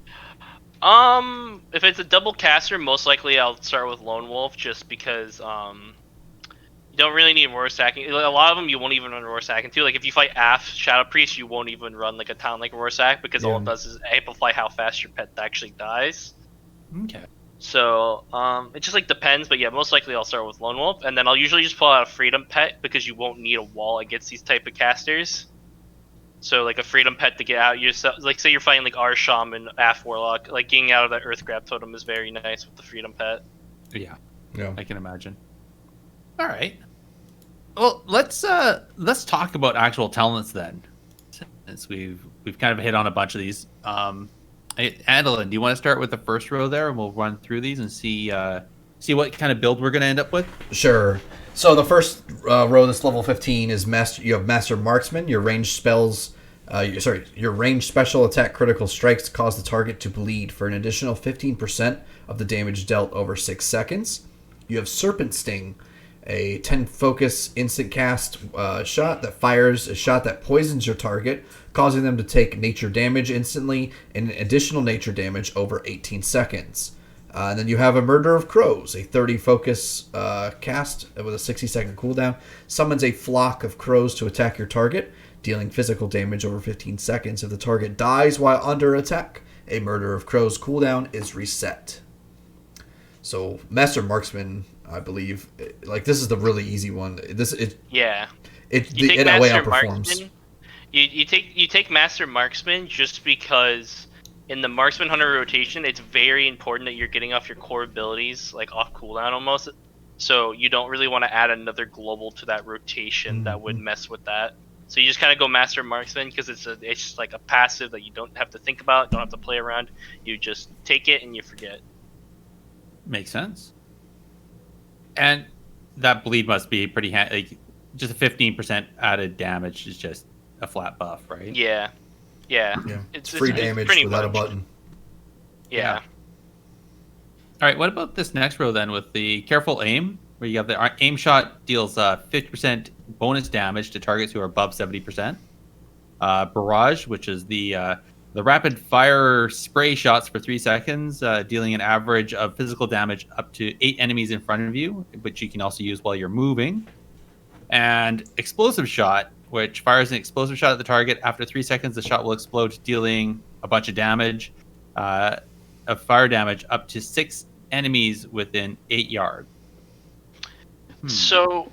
If it's a double caster, most likely I'll start with lone wolf, just because you don't really need war stacking. A lot of them you won't even run war stack into. Like if you fight Af Shadow Priest, you won't even run like a talent like war stack because all it does is amplify how fast your pet actually dies. Okay. So it just like depends, but yeah, most likely I'll start with Lone Wolf, and then I'll usually just pull out a Freedom Pet because you won't need a wall against these type of casters. So like a Freedom Pet to get out yourself. Like say you're fighting like our Shaman, Af Warlock, like getting out of that Earth Grab Totem is very nice with the Freedom Pet. Yeah. Yeah. I can imagine. All right. Well, let's talk about actual talents then, since we've kind of hit on a bunch of these. Andallyn, do you want to start with the first row there, and we'll run through these and see what kind of build we're going to end up with? Sure. So the first row, this level 15, is master. You have Master Marksman. Your ranged spells, your ranged special attack critical strikes cause the target to bleed for an additional 15% of the damage dealt over 6 seconds. You have Serpent Sting, a 10 focus instant cast shot that fires a shot that poisons your target, causing them to take nature damage instantly and additional nature damage over 18 seconds. And then you have a Murder of Crows, a 30 focus cast with a 60-second cooldown. Summons a flock of crows to attack your target, dealing physical damage over 15 seconds. If the target dies while under attack, a Murder of Crows cooldown is reset. So Master Marksman, I believe, like this is the really easy one. It outperforms. You take Master Marksman just because in the Marksman Hunter rotation, it's very important that you're getting off your core abilities like off cooldown almost. So you don't really want to add another global to that rotation that would mess with that. So you just kind of go Master Marksman because it's just like a passive that you don't have to think about, don't have to play around. You just take it and you forget. Makes sense. And that bleed must be pretty like just a 15% added damage is just a flat buff, right? Yeah. It's free damage without a button. Yeah. All right, what about this next row then with the Careful Aim, where you have the aim shot deals 50% bonus damage to targets who are above 70%. Barrage, which is the rapid fire spray shots for 3 seconds, dealing an average of physical damage up to 8 enemies in front of you, which you can also use while you're moving. And Explosive Shot, which fires an explosive shot at the target. After 3 seconds, the shot will explode, dealing a bunch of damage, of fire damage up to 6 enemies within 8 yards. So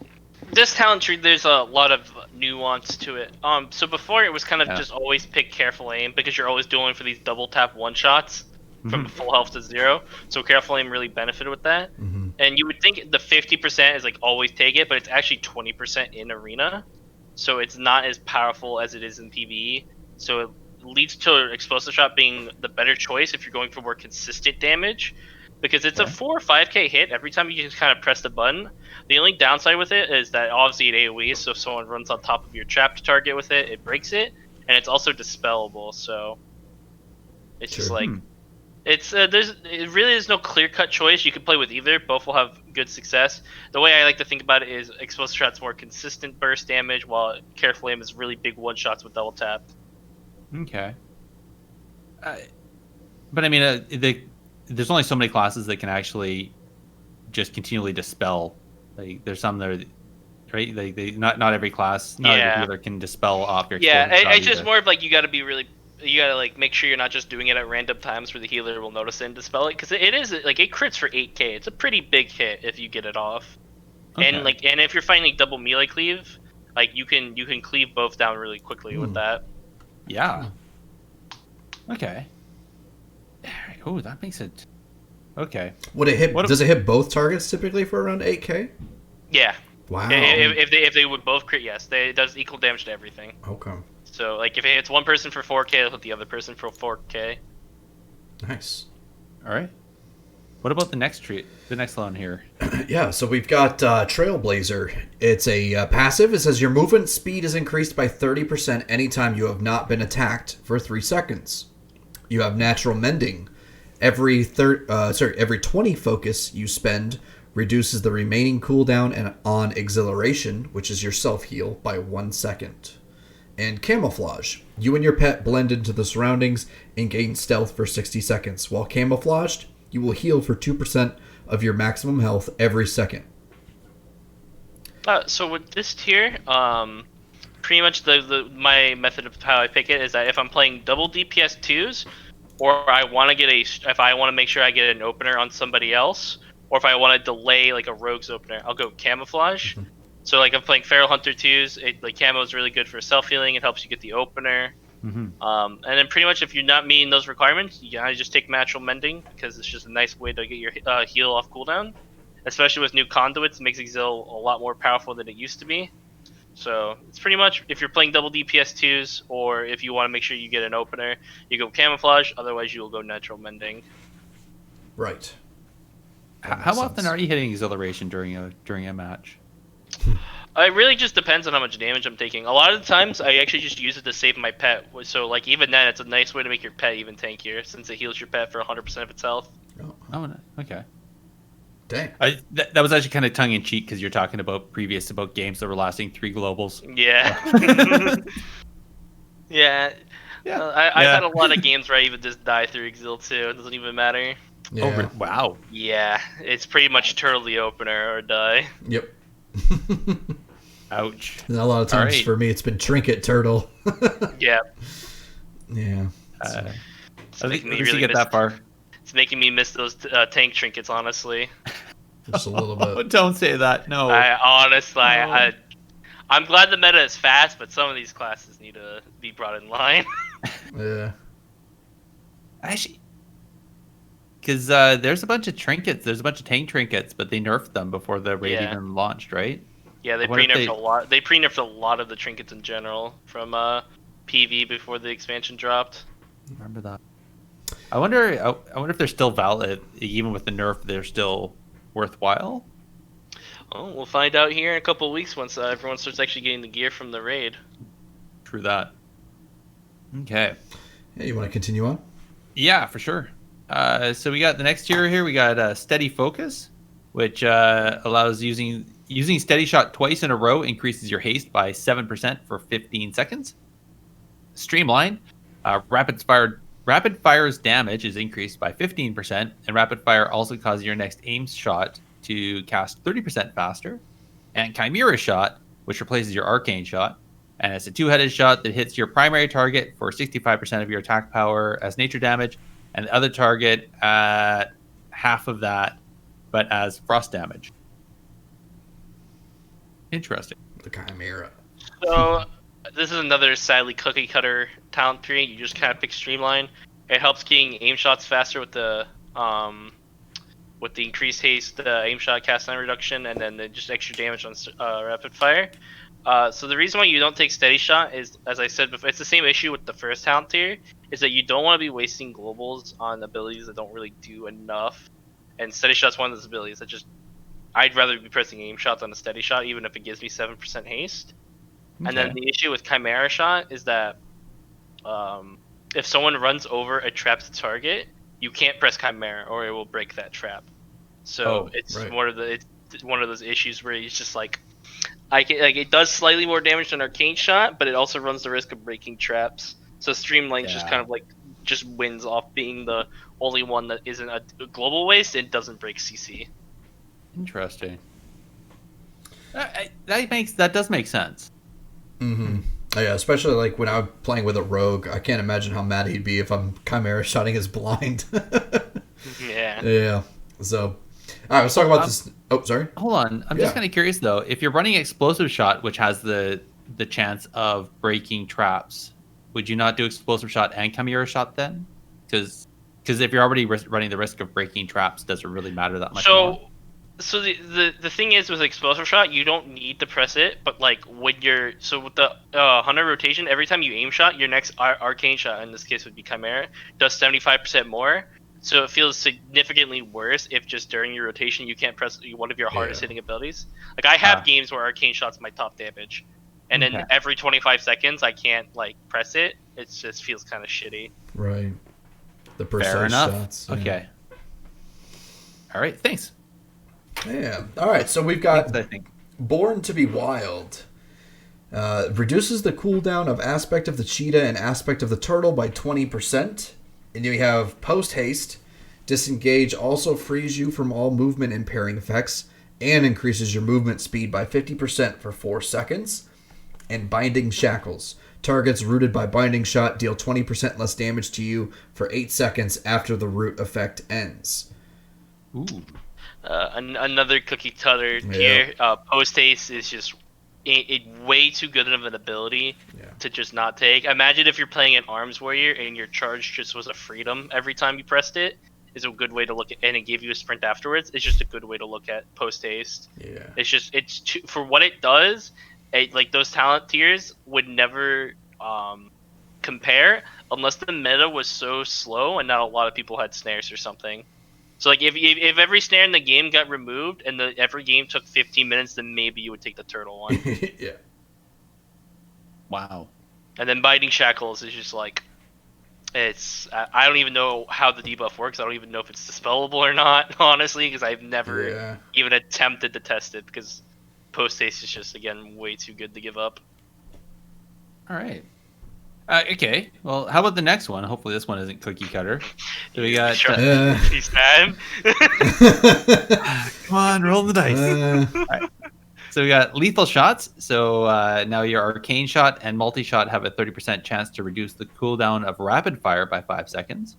this talent tree, there's a lot of nuance to it. So before it was kind of just always pick Careful Aim because you're always doing for these double tap one shots from full health to 0. So Careful Aim really benefited with that. And you would think the 50% is like always take it, but it's actually 20% in arena. So it's not as powerful as it is in PvE. So it leads to Explosive Shot being the better choice if you're going for more consistent damage. Because it's a 4 or 5k hit every time you just kind of press the button. The only downside with it is that obviously it AoE, so if someone runs on top of your trapped target with it, it breaks it. And it's also dispellable, so it's just like it really is no clear-cut choice. You can play with either. Both will have good success. The way I like to think about it is Explosive Shot's more consistent burst damage, while Careful Aim is really big one-shots with double tap. Okay. But I mean, there's only so many classes that can actually just continually dispel. Like there's some that are, right? Like not every class, every healer can dispel off your. Yeah, it's just more of like you got to like make sure you're not just doing it at random times where the healer will notice it and dispel it, because it is like it crits for 8k. It's a pretty big hit if you get it off. Okay. And if you're fighting like double melee cleave, like you can cleave both down really quickly with that. Yeah. Okay. Oh, that makes it. Okay. Would it hit? What Does it hit both targets typically for around 8K? Yeah. Wow. If they would both crit, yes, it does equal damage to everything. Okay. So like if it hits one person for 4K, it'll hit the other person for 4K. Nice. All right. What about the next one here? Yeah, so we've got Trailblazer. It's a passive. It says your movement speed is increased by 30% anytime you have not been attacked for 3 seconds. You have natural mending. Every 20 focus you spend reduces the remaining cooldown and on exhilaration, which is your self-heal, by 1 second. And camouflage. You and your pet blend into the surroundings and gain stealth for 60 seconds. While camouflaged, you will heal for 2% of your maximum health every second. So with this tier, pretty much my method of how I pick it is that if I'm playing double DPS 2s, or I want to if I want to make sure I get an opener on somebody else, or if I want to delay like a rogue's opener, I'll go camouflage. Mm-hmm. So like I'm playing Feral Hunter 2s, like camo is really good for self-healing. It helps you get the opener. Mm-hmm. And then pretty much if you're not meeting those requirements, you gotta just take natural mending because it's just a nice way to get your heal off cooldown. Especially with new conduits, it makes Exil a lot more powerful than it used to be. So it's pretty much if you're playing double DPS 2s or if you want to make sure you get an opener, you go camouflage. Otherwise, you will go natural mending. Right. How often are you hitting exhilaration during a match? It really just depends on how much damage I'm taking. A lot of the times, I actually just use it to save my pet. So, like, even then, it's a nice way to make your pet even tankier, since it heals your pet for 100% of its health. Oh, okay. Dang. That was actually kind of tongue-in-cheek, because you're talking about games that were lasting 3 globals. Yeah. Yeah. I've had a lot of games where I even just die through Exil, too. It doesn't even matter. Yeah. Oh, wow. Yeah. It's pretty much turtle the opener or die. Yep. Ouch. And a lot of times for me, it's been Trinket Turtle. Yeah. Yeah. I think you really get that far. It's making me miss those tank trinkets, honestly. Just a little bit. Oh, don't say that. No. I'm glad the meta is fast, but some of these classes need to be brought in line. Yeah. Actually, because there's a bunch of trinkets. There's a bunch of tank trinkets, but they nerfed them before the raid even launched, right? Yeah, they pre-nerfed a lot. They pre-nerfed a lot of the trinkets in general from PV before the expansion dropped. Remember that. I wonder if they're still valid, even with the nerf. They're still worthwhile. Oh, we'll find out here in a couple of weeks once everyone starts actually getting the gear from the raid. True that. Okay. Yeah, you want to continue on? Yeah, for sure. So we got the next tier here. We got Steady Focus, which allows using Steady Shot twice in a row increases your haste by 7% for 15 seconds. Streamline, Rapid Fire's damage is increased by 15%, and Rapid Fire also causes your next aim shot to cast 30% faster. And Chimera Shot, which replaces your Arcane Shot, and it's a 2-headed shot that hits your primary target for 65% of your attack power as nature damage, and the other target at half of that, but as frost damage. Interesting. The Chimera. So this is another sadly cookie cutter talent tree. You just kind of pick Streamline. It helps getting aim shots faster with the increased haste, aim shot cast time reduction, and then just extra damage on rapid fire. So the reason why you don't take Steady Shot is, as I said before, it's the same issue with the first talent tier, is that you don't want to be wasting globals on abilities that don't really do enough. And Steady Shot's one of those abilities that just, I'd rather be pressing aim shots on a Steady Shot, even if it gives me 7% haste. Okay. And then the issue with Chimera Shot is that if someone runs over a trapped target, you can't press Chimera or it will break that trap. So it's one of those issues where it's just like, it does slightly more damage than Arcane Shot, but it also runs the risk of breaking traps. So Streamline just kind of just wins off being the only one that isn't a global waste and doesn't break CC. Interesting. That does make sense. Mm-hmm. Oh, yeah, especially like when I'm playing with a rogue, I can't imagine how mad he'd be if I'm Chimera shotting his blind. Yeah. Yeah. So, all right, let's talk about this. Oh, sorry. Hold on. I'm just kind of curious though. If you're running Explosive Shot, which has the chance of breaking traps, would you not do explosive shot and chimera shot then? Because if you're already running the risk of breaking traps, does it really matter that much more? So the thing is with explosive shot, you don't need to press it, but like when you're with the hunter rotation, every time you aim shot, your next arcane shot, in this case would be chimera, does 75% more. So it feels significantly worse if just during your rotation you can't press one of your hardest hitting abilities. Like I have games where arcane shot's my top damage, and then every 25 seconds I can't like press it. It just feels kind of shitty. Right. The precise Fair enough. shots. Yeah. Okay. All right. Thanks. Yeah. All right. So we've got I think. Born to be Wild. Reduces the cooldown of aspect of the cheetah and aspect of the turtle by 20%. And you have Post Haste. Disengage also frees you from all movement impairing effects and increases your movement speed by 50% for 4 seconds. And Binding Shackles. Targets rooted by Binding Shot deal 20% less damage to you for 8 seconds after the root effect ends. Ooh. Another cookie cutter tier. Post haste is just way too good of an ability to just not take. Imagine if you're playing an arms warrior and your charge just was a freedom every time you pressed it. Is a good way to look at, and it gave you a sprint afterwards. It's just a good way to look at post haste. Yeah. It's too, for what it does. Like those talent tiers would never compare unless the meta was so slow and not a lot of people had snares or something. So like if every snare in the game got removed and every game took 15 minutes, then maybe you would take the turtle one. Yeah. Wow. And then Binding Shackles is just like, I don't even know how the debuff works. I don't even know if it's dispellable or not, honestly, because I've never even attempted to test it because post haste is just again way too good to give up. All right. Okay. Well, how about the next one? Hopefully, this one isn't cookie cutter. So we got. He's mad. Come on, roll the dice. All right. So we got lethal shots. So now your arcane shot and multi shot have a 30% chance to reduce the cooldown of rapid fire by 5 seconds.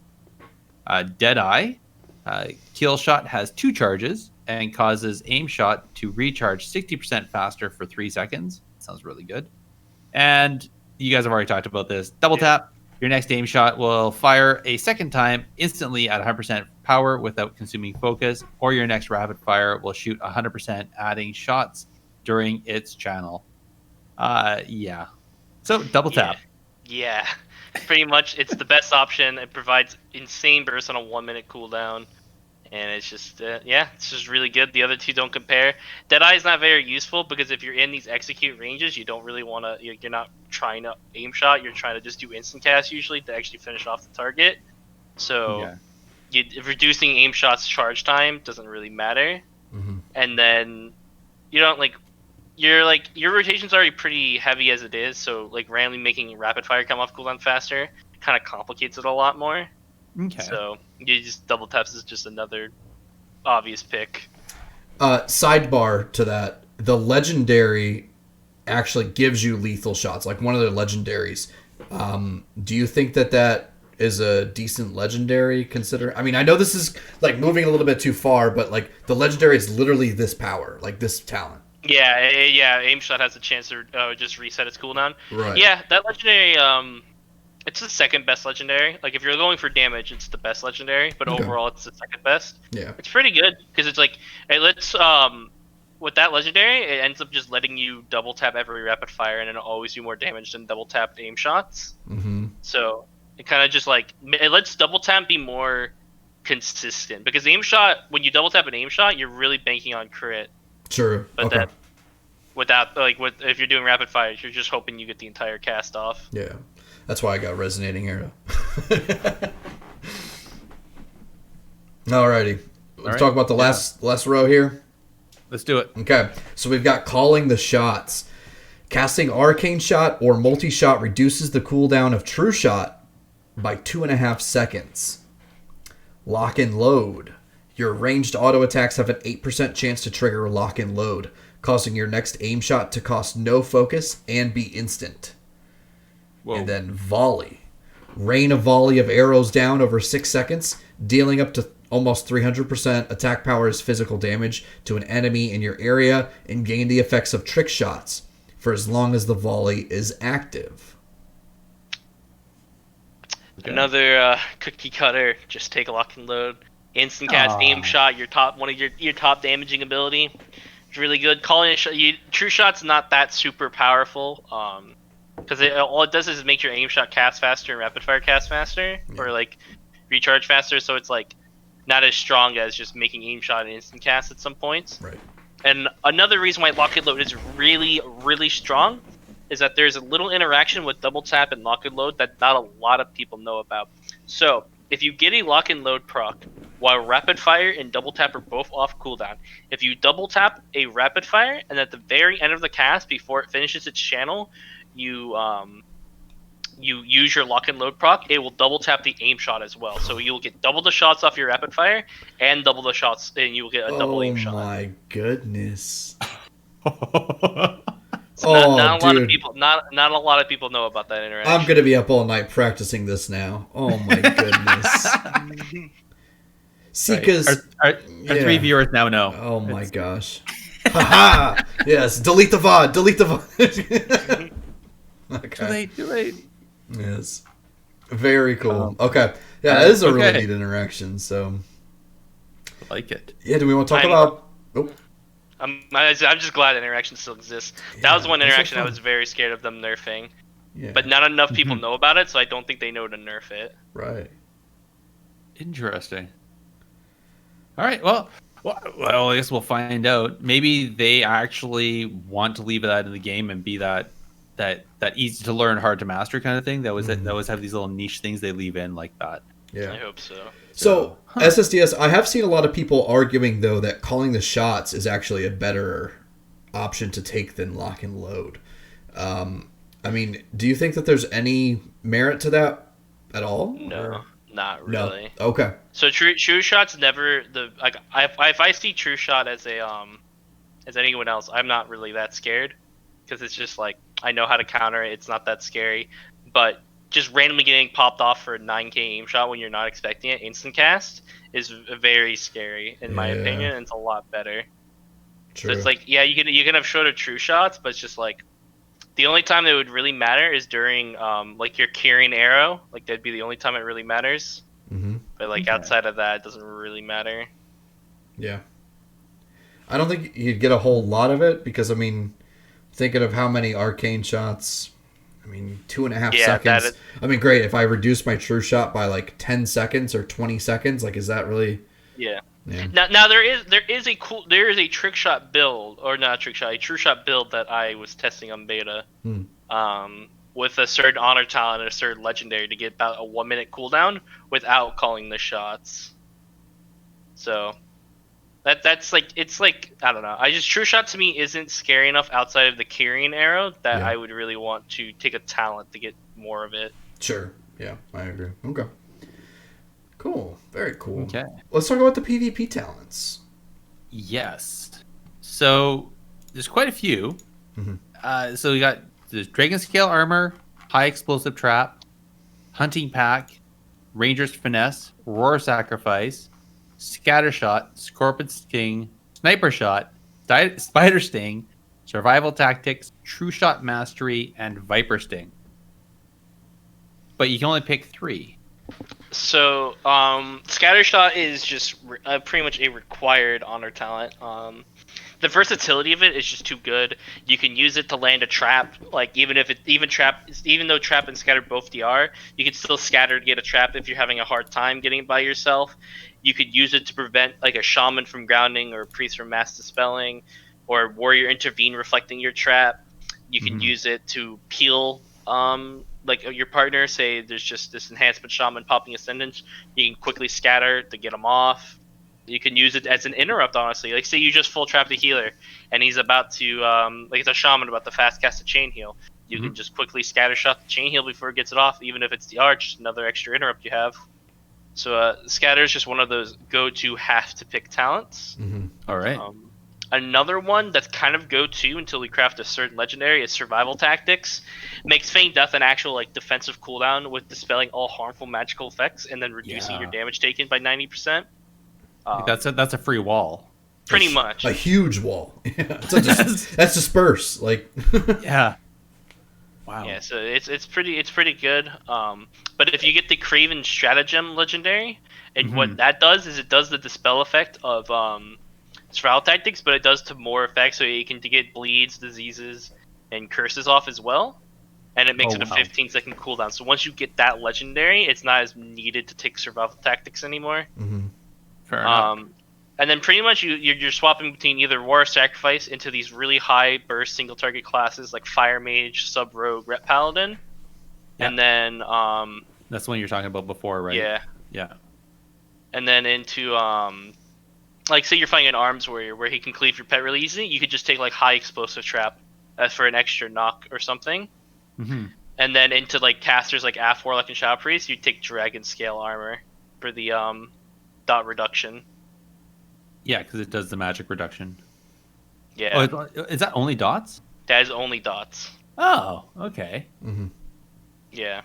Deadeye. Kill shot has 2 charges and causes aim shot to recharge 60% faster for 3 seconds. Sounds really good. And you guys have already talked about this. Double tap. Your next aim shot will fire a second time instantly at 100% power without consuming focus, or your next rapid fire will shoot 100%, adding shots during its channel. So double tap. Yeah. Pretty much, it's the best option. It provides insane burst on a 1-minute cooldown. And it's just, it's just really good. The other two don't compare. Deadeye is not very useful because if you're in these execute ranges, you don't really want to, you're not trying to aim shot. You're trying to just do instant cast usually to actually finish off the target. So reducing aim shot's charge time doesn't really matter. Mm-hmm. And then you don't your rotation's already pretty heavy as it is. So like randomly making rapid fire come off cooldown faster kind of complicates it a lot more. Okay. So you just double taps is just another obvious pick. Sidebar to that, the legendary actually gives you lethal shots, like one of the legendaries. Do you think that is a decent legendary? I mean, I know this is like moving a little bit too far, but like the legendary is literally this power, like this talent. Yeah. Aim shot has a chance to just reset its cooldown. Right. Yeah, that legendary. It's the second best legendary. Like if you're going for damage, it's the best legendary, but overall it's the second best. Yeah. It's pretty good because it's like with that legendary, it ends up just letting you double tap every rapid fire and it'll always do more damage than double tapped aim shots. Mm-hmm. So it kind of just like it lets double tap be more consistent because aim shot, when you double tap an aim shot, you're really banking on crit. Sure. But if you're doing rapid fires, you're just hoping you get the entire cast off. Yeah. That's why I got Resonating Arrow. Alrighty. Let's talk about the last row here. Let's do it. Okay. So we've got Calling the Shots. Casting Arcane Shot or Multi-Shot reduces the cooldown of True Shot by 2.5 seconds. Lock and Load. Your ranged auto attacks have an 8% chance to trigger Lock and Load, causing your next aim shot to cost no focus and be instant. Whoa. And then Volley. Rain a volley of arrows down over 6 seconds, dealing up to almost 300% attack power as physical damage to an enemy in your area, and gain the effects of trick shots for as long as the volley is active. Another cookie cutter. Just take a lock and load. Instant cast, aim shot. One of your top damaging ability. It's really good. Calling a true shot's not that super powerful. Because all it does is make your aim shot cast faster and rapid fire cast faster, or like recharge faster. So it's like not as strong as just making aim shot and instant cast at some points. Right. And another reason why lock and load is really, really strong is that there's a little interaction with double tap and lock and load that not a lot of people know about. So if you get a lock and load proc while rapid fire and double tap are both off cooldown, if you double tap a rapid fire and at the very end of the cast before it finishes its channel, you use your lock and load proc, it will double tap the aim shot as well. So you'll get double the shots off your rapid fire and double the shots, and you will get a double aim shot. Oh my goodness. Not a lot of people know about that interaction. I'm gonna be up all night practicing this now. Oh my goodness. See, because our 3 viewers now know. Oh my gosh. Haha. Yes. Delete the VOD. Delete the VOD. Okay. Too late. Yes. Very cool. Okay. Yeah, it is a really neat interaction. So. I like it. Yeah. Do we want to talk about? Oh. I'm just glad interaction still exists. That was one interaction I was very scared of them nerfing. Yeah. But not enough people know about it, so I don't think they know to nerf it. Right. Interesting. All right. Well, I guess we'll find out. Maybe they actually want to leave that in the game and be that easy to learn, hard to master kind of thing. That always have these little niche things they leave in like that. Yeah. I hope so. So SSDS, I have seen a lot of people arguing though that calling the shots is actually a better option to take than lock and load. I mean, do you think that there's any merit to that at all? No, not really. No. Okay. So true shot's never if I see true shot as anyone else, I'm not really that scared because it's just like I know how to counter it. It's not that scary, but just randomly getting popped off for a 9k aim shot when you're not expecting it, instant cast, is very scary in my opinion, and it's a lot better. True. So it's like, yeah, you can have shorter true shots, but it's just like the only time that would really matter is during like your curing arrow. Like that'd be the only time it really matters. Mm-hmm. But like outside of that, it doesn't really matter. Yeah. I don't think you'd get a whole lot of it because I mean, thinking of how many arcane shots. I mean, 2.5 seconds. I mean, great. If I reduce my true shot by like 10 seconds or 20 seconds, like, is that really? Yeah. Now there is a trick shot build, or not a trick shot, a true shot build that I was testing on beta, with a certain honor talent and a certain legendary to get about a 1 minute cooldown without calling the shots. So. That's like, it's like, I don't know. True shot to me isn't scary enough outside of the carrying arrow that I would really want to take a talent to get more of it. Sure. Yeah, I agree. Okay. Cool. Very cool. Okay. Let's talk about the PvP talents. Yes. So there's quite a few. Mm-hmm. So we got the Dragon Scale Armor, High Explosive Trap, Hunting Pack, Ranger's Finesse, Roar Sacrifice, Scatter Shot, Scorpion Sting, Sniper Shot, Spider Sting, Survival Tactics, True Shot Mastery, and Viper Sting. But you can only pick 3. So, Scatter Shot is just pretty much a required honor talent. The versatility of it is just too good. You can use it to land a trap, like even though trap and scatter both DR, you can still scatter to get a trap if you're having a hard time getting it by yourself. You could use it to prevent like a shaman from grounding or a priest from mass dispelling, or warrior intervene reflecting your trap. You can use it to peel like your partner. Say there's just this enhancement shaman popping ascendance, you can quickly scatter to get them off. You can use it as an interrupt, honestly. Like say you just full trap the healer and he's about to like it's a shaman about to fast cast a chain heal. You can just quickly scatter shot the chain heal before it gets it off, even if it's the arch, another extra interrupt you have. So scatter is just one of those go-to have-to-pick talents. All right. Another one that's kind of go-to until we craft a certain legendary is Survival Tactics. Makes Feign Death an actual like defensive cooldown with dispelling all harmful magical effects and then reducing your damage taken by 90%. That's a free wall. Pretty much. A huge wall. That's disperse. Like. Yeah. Wow. Yeah, so it's pretty good. But if you get the Craven Stratagem legendary, and what that does is it does the dispel effect of survival tactics, but it does to more effects, so you can get bleeds, diseases, and curses off as well. And it makes it a 15-second cooldown. So once you get that legendary, it's not as needed to take survival tactics anymore. Fair enough. And then pretty much you're swapping between either War or Sacrifice into these really high burst single target classes like Fire Mage, Sub Rogue, Ret Paladin. Yeah. And then That's the one you're talking about before, right? Yeah. And then into like say you're fighting an Arms Warrior where he can cleave your pet really easily, you could just take like High Explosive Trap for an extra knock or something. And then into like casters like Aff Warlock and Shadow Priest, you take Dragon Scale Armor for the dot reduction. Yeah, because it does the magic reduction. Yeah. Oh, is that only dots? That is only dots. Oh, okay. Yeah.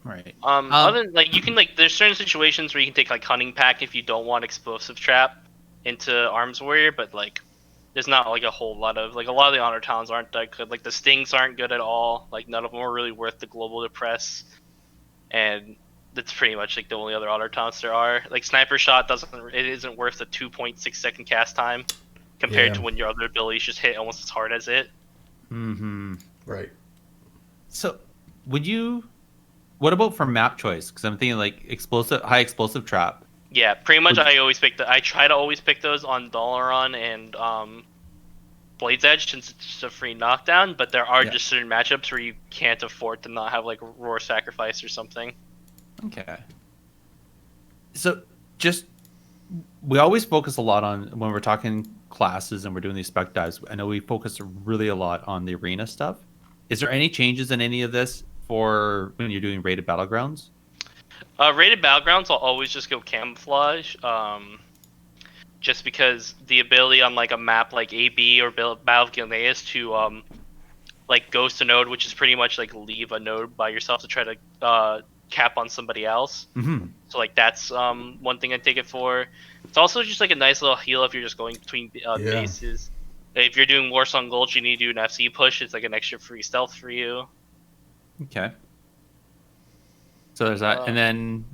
Right. Other than, like, you can, like, there's certain situations where you can take like Hunting Pack if you don't want Explosive Trap into Arms Warrior, but like there's not like a whole lot of, like, a lot of the honor talents aren't that good. Like the stings aren't good at all. Like none of them are really worth the global depress, and that's pretty much like the only other honor talents there are. Like Sniper Shot isn't worth the 2.6 second cast time compared to when your other abilities just hit almost as hard as it. Right. So what about for map choice? Because I'm thinking like high explosive trap. Yeah, pretty much. I try to always pick those on Dalaran and Blade's Edge since it's just a free knockdown. But there are just certain matchups where you can't afford to not have like Roar Sacrifice or something. Okay. So we always focus a lot on when we're talking classes and we're doing these spec dives. I know we focus really a lot on the arena stuff. Is there any changes in any of this for when you're doing rated battlegrounds? Rated Battlegrounds, I'll always just go Camouflage, just because the ability on like a map like AB or Battle of Gilneas to like ghost a node, which is pretty much like leave a node by yourself to try to cap on somebody else. So like that's one thing I take it for. It's also just like a nice little heal if you're just going between bases. If you're doing Warsong Gulch, you need to do an FC push. It's like an extra free stealth for you. Okay. So there's that, and then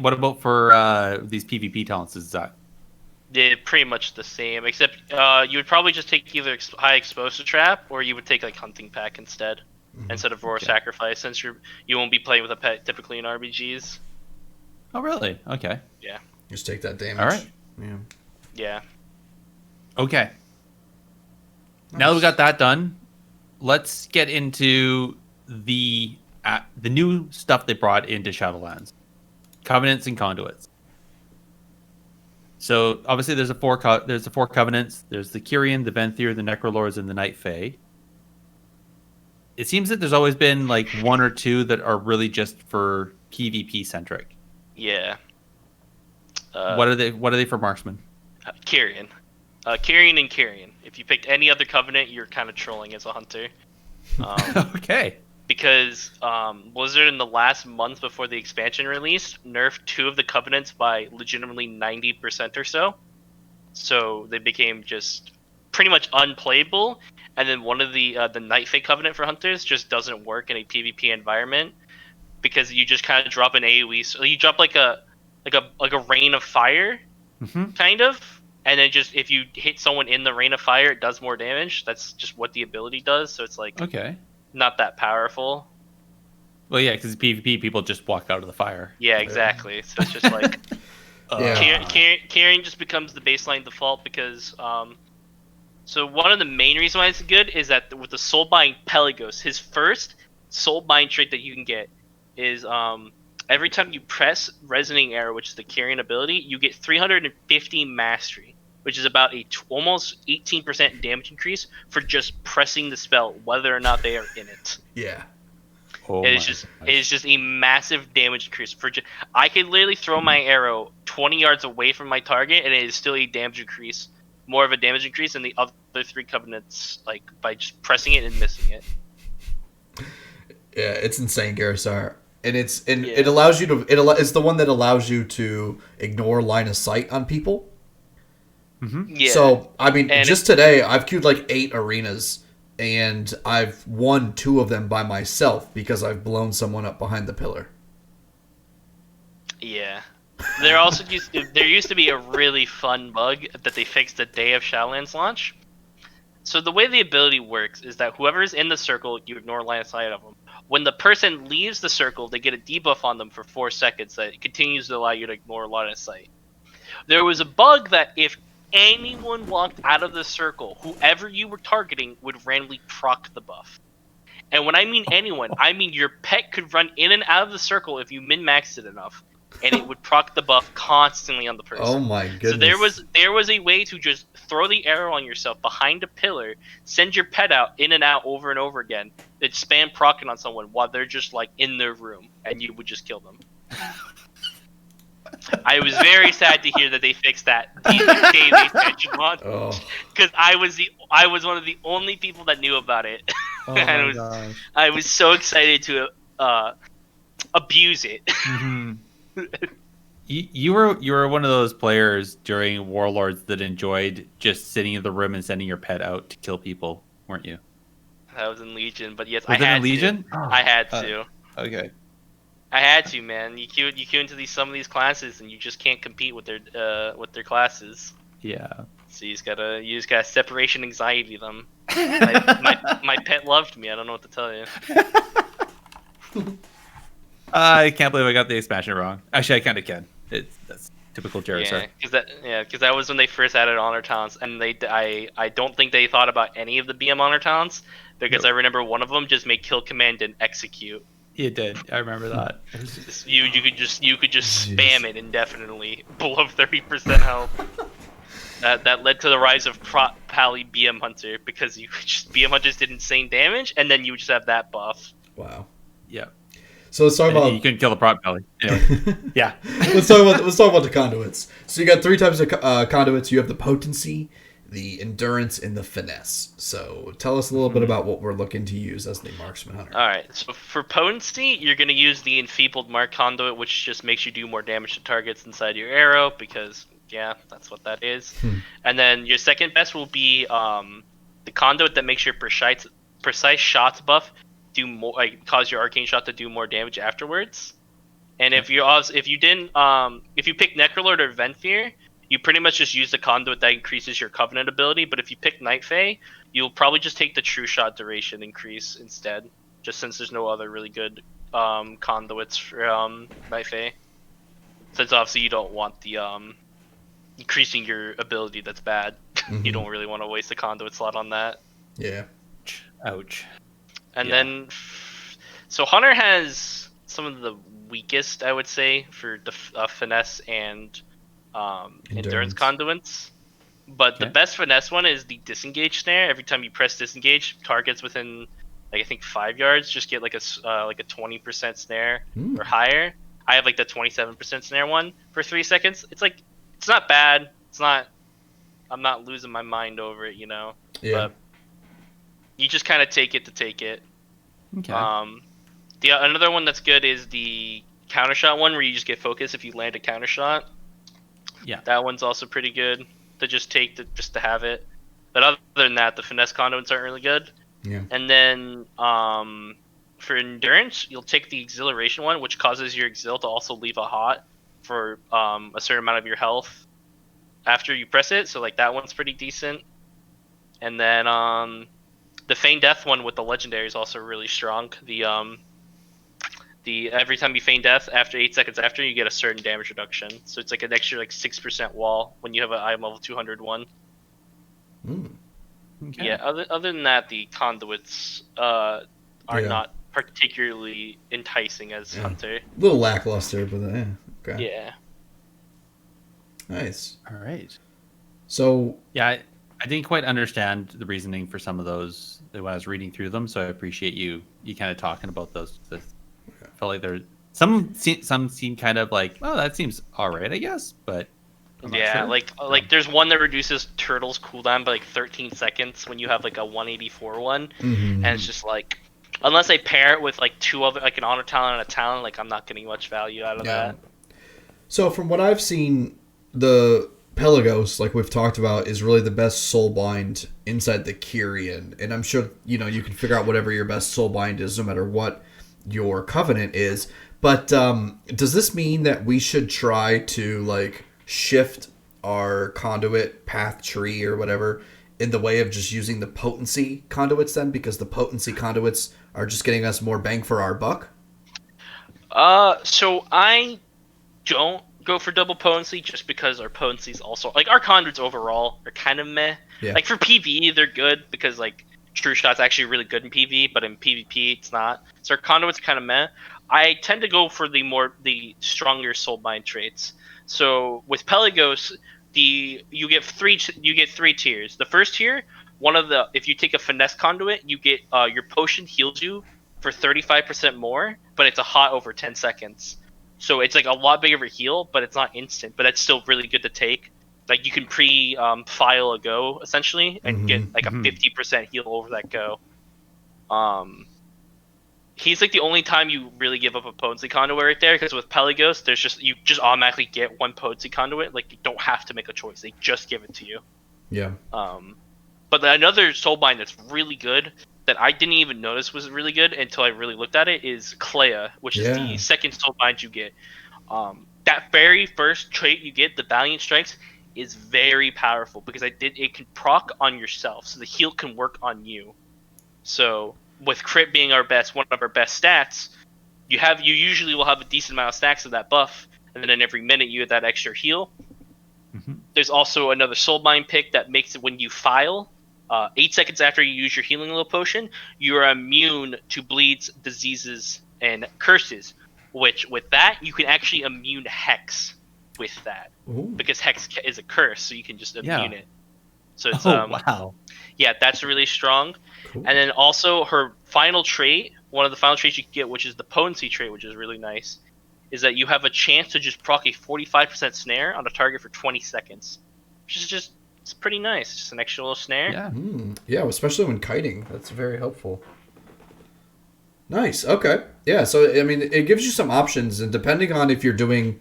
what about for these PvP talents? Is that? They're pretty much the same, except you would probably just take either High Explosive Trap or you would take like Hunting Pack instead of Roar Sacrifice, since you won't be playing with a pet typically in RBGs. Oh really? Okay. Yeah. Just take that damage. All right. Yeah. Okay. Nice. Now that we got that done, let's get into the new stuff they brought into Shadowlands. Covenants and Conduits. So obviously there's the four covenants. There's the Kyrian, the Venthyr, the Necrolords, and the Night Fae. It seems that there's always been like one or two that are really just for PvP centric. Yeah. What are they for marksman? Kyrian. Kyrian and Kyrian. If you picked any other covenant, you're kind of trolling as a hunter. Okay. Because Blizzard in the last month before the expansion release nerfed 2 of the covenants by legitimately 90% or so. So they became just pretty much unplayable. And then one of the Night Fae covenant for hunters just doesn't work in a PvP environment because you just kind of drop an AoE. So you drop like a rain of fire, kind of. And then just if you hit someone in the rain of fire, it does more damage. That's just what the ability does. So it's like not that powerful. Well, yeah, because PvP people just walk out of the fire. Yeah, exactly. So it's just like carrying just becomes the baseline default because so one of the main reasons why it's good is that with the Soulbind Pelagos, his first Soulbind trait that you can get is every time you press Resonating Arrow, which is the Kyrian ability, you get 350 mastery, which is about almost 18% damage increase for just pressing the spell, whether or not they are in it. Yeah. It is just a massive damage increase. I could literally throw my arrow 20 yards away from my target, and it is still a damage increase, more of a damage increase than the other 3 covenants, like by just pressing it and missing it. Yeah, it's insane, Gerissar. And it allows you to. It's the one that allows you to ignore line of sight on people. Yeah. So I mean, just today I've queued like 8 arenas and I've won 2 of them by myself because I've blown someone up behind the pillar. Yeah. There used to be a really fun bug that they fixed the day of Shadowlands launch. So the way the ability works is that whoever's in the circle, you ignore line of sight of them. When the person leaves the circle, they get a debuff on them for 4 seconds that continues to allow you to ignore line of sight. There was a bug that if anyone walked out of the circle, whoever you were targeting would randomly proc the buff. And when I mean anyone, I mean your pet could run in and out of the circle if you min-maxed it enough, and it would proc the buff constantly on the person. Oh my goodness. So there was a way to just throw the arrow on yourself behind a pillar, send your pet out in and out over and over again, then spam procking on someone while they're just like in their room, and you would just kill them. I was very sad to hear that they fixed that daily expansion mod, because I was one of the only people that knew about it. Oh and gosh. I was so excited to abuse it. Mm-hmm. You were one of those players during Warlords that enjoyed just sitting in the room and sending your pet out to kill people, weren't you? I was in Legion, but yes, Was I it had in Legion? to. I had to. Okay. I had to, man. You queue into some of these classes, and you just can't compete with their classes. Yeah. So you just gotta separation anxiety them. my pet loved me. I don't know what to tell you. I can't believe I got the expansion wrong. Actually, I kind of can. That's typical Gerissar. Because that was when they first added honor talents, and I don't think they thought about any of the BM honor talents, because I remember one of them just made kill command and execute. It did. I remember that. You could just spam it indefinitely below 30% health. That led to the rise of Prot Pally BM Hunter, because BM Hunters did insane damage, and then you would just have that buff. Wow. Yeah. So let's talk about. You couldn't kill the prop belly. Anyway. Yeah. Let's talk about the conduits. So you got 3 types of conduits. You have the potency, the endurance, and the finesse. So tell us a little bit about what we're looking to use as the marksman hunter. All right. So for potency, you're going to use the enfeebled mark conduit, which just makes you do more damage to targets inside your arrow, because yeah, that's what that is. And then your second best will be the conduit that makes your precise shots buff do more, like cause your arcane shot to do more damage afterwards. And if you pick Necrolord or Venthyr, you pretty much just use the conduit that increases your Covenant ability. But if you pick Night Fae, you'll probably just take the True Shot duration increase instead, just since there's no other really good conduits for Night Fae. Since obviously you don't want the increasing your ability that's bad. You don't really want to waste a conduit slot on that. Yeah. Ouch. And then, so Hunter has some of the weakest, I would say, for the finesse and endurance conduits. But the best finesse one is the disengage snare. Every time you press disengage, targets within, like, I think 5 yards just get like a 20% snare or higher. I have like the 27% snare one for 3 seconds. It's like, it's not bad. I'm not losing my mind over it, Yeah. But you just kind of take it to take it. Okay. Another one that's good is the counter shot one, where you just get focus if you land a counter shot. Yeah. That one's also pretty good to just take just to have it. But other than that, the finesse conduits aren't really good. Yeah. And then for endurance, you'll take the exhilaration one, which causes your exil to also leave a hot for a certain amount of your health after you press it. So like that one's pretty decent. And then the Feign Death one with the legendary is also really strong. The every time you feign death, after 8 seconds after, you get a certain damage reduction. So it's like an extra 6% wall when you have an item level 201. Okay. Yeah. Other than that, the conduits are not particularly enticing as Hunter. A little lackluster, but okay. Yeah. Nice. All right. So yeah, I didn't quite understand the reasoning for some of those when I was reading through them, so I appreciate you kind of talking about those. I felt like there some seem kind of like, well, that seems all right, I guess, but I'm not sure. like there's one that reduces turtles cooldown by like 13 seconds when you have like a 184 one, and it's just like, unless I pair it with like 2 other, like an honor talent and a talent, like I'm not getting much value out of that. So from what I've seen, the Pelagos, like we've talked about, is really the best soulbind inside the Kyrian, and I'm sure you can figure out whatever your best soulbind is, no matter what your covenant is. But does this mean that we should try to like shift our conduit path tree or whatever in the way of just using the potency conduits then, because the potency conduits are just getting us more bang for our buck? So I don't go for double potency just because our potencies also like our conduits overall are kind of meh. Yeah. Like for PvE they're good because like True Shot's actually really good in PvE, but in PvP it's not. So our conduits are kind of meh. I tend to go for the stronger soulbind traits. So with Pelagos, you get three tiers. The first tier, if you take a finesse conduit, you get your potion heals you for 35% more, but it's a hot over 10 seconds. So it's like a lot bigger of a heal, but it's not instant. But that's still really good to take. Like you can file a go essentially and get like a 50% heal over that go. He's like the only time you really give up a potency conduit right there, because with Pelagos, you just automatically get one potency conduit. Like you don't have to make a choice; they just give it to you. Yeah. But another soulbind that's really good that I didn't even notice was really good until I really looked at it is Clea, which is the second soulbind you get. That very first trait you get, the Valiant Strikes, is very powerful because it can proc on yourself, so the heal can work on you. So with crit being one of our best stats, you usually will have a decent amount of stacks of that buff, and then every minute you get that extra heal. There's also another soulbind pick that makes it when you file, 8 seconds after you use your healing little potion, you are immune to bleeds, diseases, and curses. Which with that you can actually immune Hex with that. Ooh. Because Hex is a curse, so you can just immune it. So it's wow. Yeah, that's really strong. Cool. And then also her final trait, one of the final traits you can get, which is the potency trait, which is really nice, is that you have a chance to just proc a 45% snare on a target for 20 seconds. Which is it's pretty nice. Just an extra little snare. Yeah. Yeah, especially when kiting. That's very helpful. Nice. Okay. Yeah, so I mean, it gives you some options, and depending on if you're doing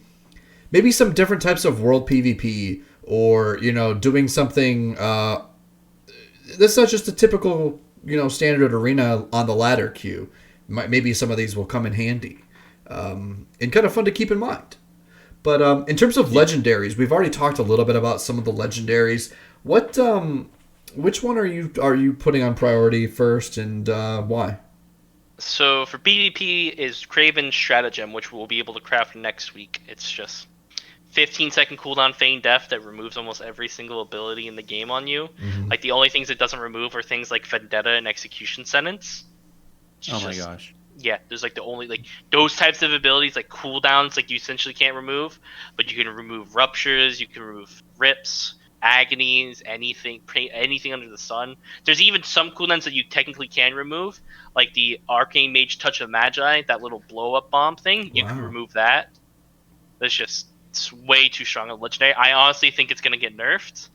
maybe some different types of world PvP, or doing something that's not just a typical standard arena on the ladder queue. Maybe some of these will come in handy, and kind of fun to keep in mind. But in terms of legendaries, we've already talked a little bit about some of the legendaries. Which one are you putting on priority first, and why? So for PvP is Kraven's Stratagem, which we'll be able to craft next week. It's just 15-second cooldown Feign Death that removes almost every single ability in the game on you. Like the only things it doesn't remove are things like Vendetta and Execution Sentence. My gosh. Yeah, there's like the only like those types of abilities like cooldowns like you essentially can't remove, but you can remove Ruptures, you can remove Rips, Agonies, anything under the sun. There's even some cooldowns that you technically can remove, like the Arcane Mage Touch of Magi, that little blow up bomb thing. You can remove that. It's way too strong a legendary. I honestly think it's gonna get nerfed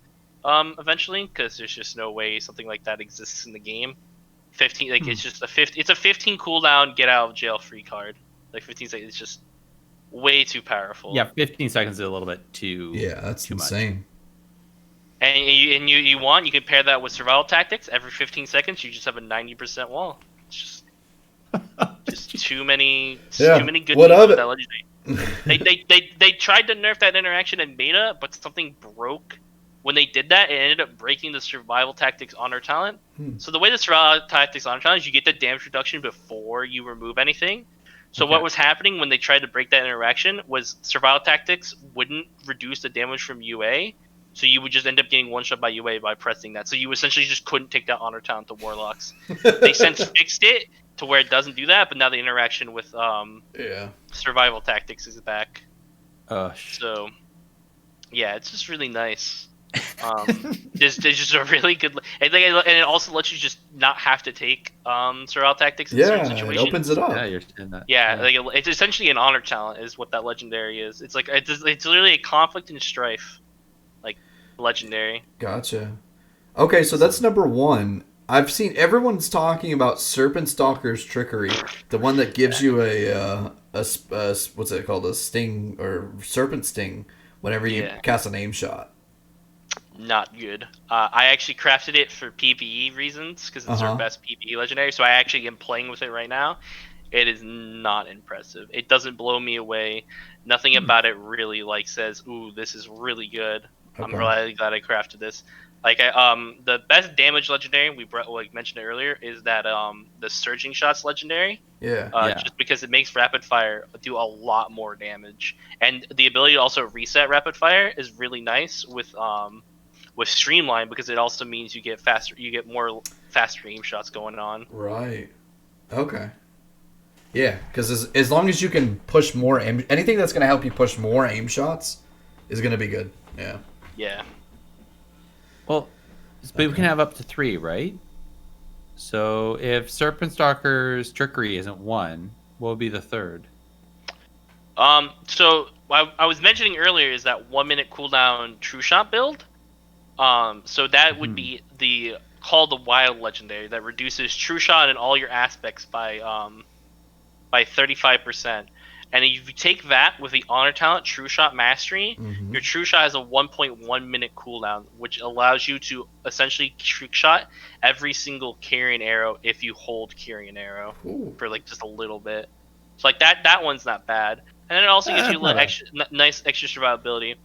eventually, because there's just no way something like that exists in the game. 15 it's a 15 cooldown get out of jail free card. Like 15 seconds, it's just way too powerful. Yeah, 15 seconds is a little bit too. Yeah, that's too insane. Much. And you can pair that with survival tactics. Every 15 seconds, you just have a 90% wall. It's just too many good things with that legendary. They tried to nerf that interaction in beta, but something broke. When they did that, it ended up breaking the survival tactics honor talent. So the way the survival tactics honor talent is you get the damage reduction before you remove anything. So what was happening when they tried to break that interaction was survival tactics wouldn't reduce the damage from UA. So you would just end up getting one shot by UA by pressing that. So you essentially just couldn't take that honor talent to Warlocks. They since fixed it to where it doesn't do that, but now the interaction with survival tactics is back. So yeah, it's just really nice. There's just a really good, and it also lets you just not have to take survival tactics in certain situations. It opens it up. Yeah, you're saying that. Like it's essentially an honor talent is what that legendary is. It's like it's literally a conflict and strife, like legendary. Gotcha. Okay, so that's number one. I've seen everyone's talking about Serpent Stalker's Trickery, the one that gives you a what's it called, a sting or serpent sting whenever you cast a name shot. not good. I actually crafted it for PvE reasons because it's our best PvE legendary. So I actually am playing with it right now. It is not impressive. It doesn't blow me away. Nothing about it really like says, "Ooh, this is really good." Okay. I'm really glad I crafted this. Like the best damage legendary mentioned it earlier is that the surging shots legendary. Yeah. Just because it makes rapid fire do a lot more damage, and the ability to also reset rapid fire is really nice with streamline because it also means you get more faster aim shots going on. Right. Okay. Yeah, because as long as you can push more anything that's going to help you push more aim shots is going to be good. Yeah. Yeah. Well, but we can have up to 3, right? So if Serpent Stalker's Trickery isn't 1, what would be the third? So I was mentioning earlier is that 1 minute cooldown True Shot build. So that would be the Wild legendary that reduces True Shot in all your aspects by 35%. And if you take that with the Honor Talent True Shot Mastery, your True Shot has a 1.1 minute cooldown, which allows you to essentially trick shot every single carrying arrow if you hold carrying arrow for like just a little bit. So like that one's not bad. And then it also gives you a little nice extra survivability.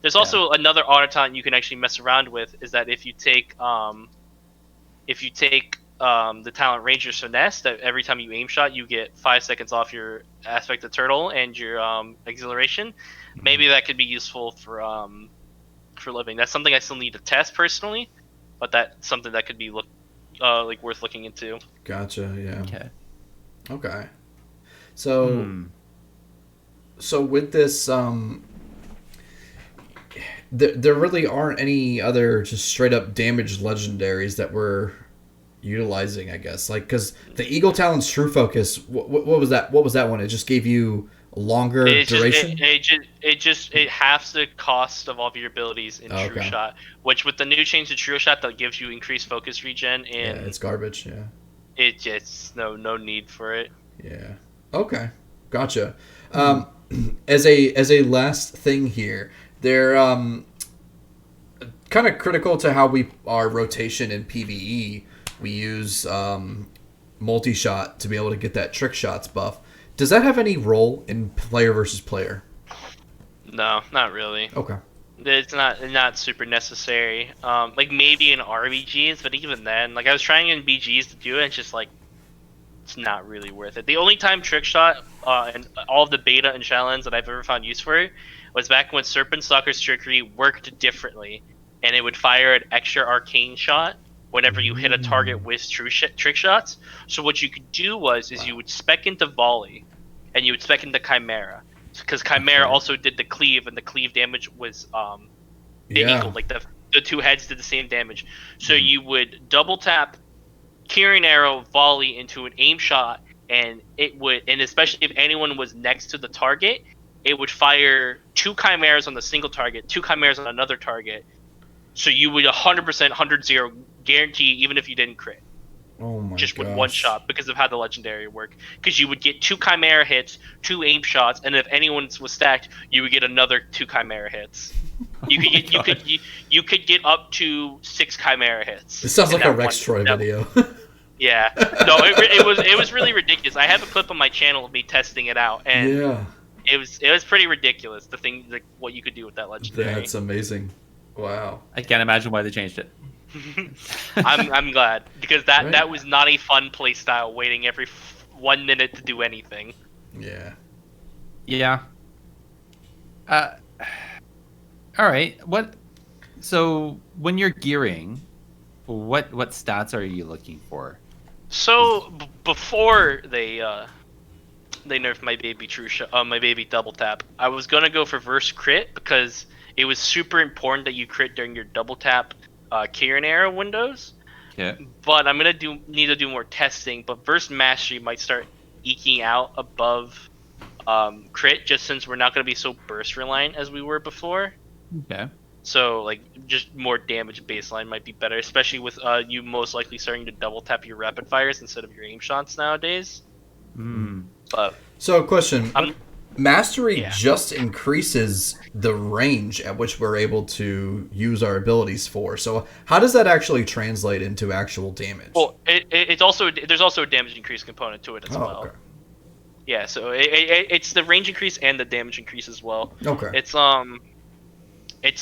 There's also another Honor Talent you can actually mess around with, is that if you take the talent Ranger Finesse, that every time you aim shot, you get 5 seconds off your aspect of turtle and your exhilaration. Maybe that could be useful for living. That's something I still need to test personally, but that's something that could be worth looking into. Gotcha. Yeah. Okay. So with this, there really aren't any other just straight up damage legendaries that we're utilizing, I guess. Like, because the Eagle Talon's True Focus, what was that? What was that one? It just gave you a longer duration. It halves the cost of all of your abilities in True Shot, which with the new change to True Shot that gives you increased focus regen. And it's garbage. Yeah. It just no need for it. Yeah. Okay. Gotcha. As a last thing here, they're kind of critical to how our rotation in PvE. We use multi-shot to be able to get that trick shots buff. Does that have any role in player versus player? No, not really. Okay. It's not super necessary. Like maybe in RBGs, but even then, like I was trying in BGs to do it, it's just like it's not really worth it. The only time trick shot and all of the beta and Shadowlands that I've ever found use for it was back when Serpent Stalker's Trickery worked differently, and it would fire an extra arcane shot whenever you hit a target with trick shots. So what you could do is you would spec into Volley, and you would spec into Chimera, because Chimera also did the cleave, and the cleave damage was equal. Like the two heads did the same damage. So you would double tap Carrying Arrow Volley into an aim shot, and especially if anyone was next to the target, it would fire 2 Chimeras on the single target, 2 Chimeras on another target. So you would 100% 100-0 guarantee, even if you didn't crit. Oh my Just with one shot, because of how the legendary work. Because you would get 2 Chimera hits, 2 aim shots, and if anyone was stacked, you would get another 2 Chimera hits. You could get up to 6 Chimera hits. It sounds like a Rex Troy video. Yeah, no, it was really ridiculous. I have a clip on my channel of me testing it out, and it was pretty ridiculous. The thing, like what you could do with that legendary. That's amazing. Wow. I can't imagine why they changed it. I'm glad, because that was not a fun play style. Waiting every 1 minute to do anything. Yeah. Yeah. All right. So when you're gearing, what stats are you looking for? So before they nerfed my baby my baby double tap, I was gonna go for verse crit because it was super important that you crit during your double tap Kieran arrow windows. Yeah. But I'm gonna need to do more testing. But verse mastery might start eking out above crit, just since we're not gonna be so burst reliant as we were before. Okay. So, like, just more damage baseline might be better, especially with you most likely starting to double tap your rapid fires instead of your aim shots nowadays. Mm. But so, question: Mastery just increases the range at which we're able to use our abilities for. So how does that actually translate into actual damage? Well, it's also there's also a damage increase component to it as well. Okay. Yeah, so it's the range increase and the damage increase as well. Okay. It's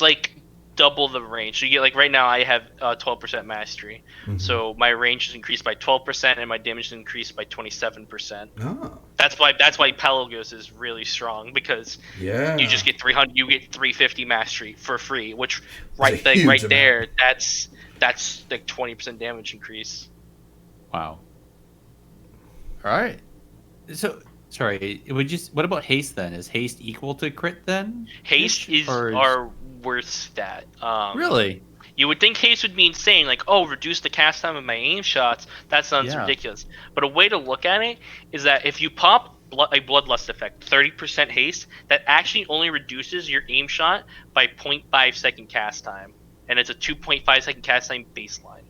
like double the range. So you get like right now I have 12% mastery, so my range is increased by 12% and my damage is increased by 27%. Oh. That's why Pelagos is really strong, because you just get 300, you get 350 mastery for free, which right there, that's like 20% damage increase. Wow. All right. So sorry, what about haste then? Is haste equal to crit then? Haste is our worst stat. Really? You would think haste would be insane, like, oh, reduce the cast time of my aim shots. That sounds ridiculous. But a way to look at it is that if you pop a Bloodlust effect, 30% haste, that actually only reduces your aim shot by 0.5 second cast time. And it's a 2.5 second cast time baseline.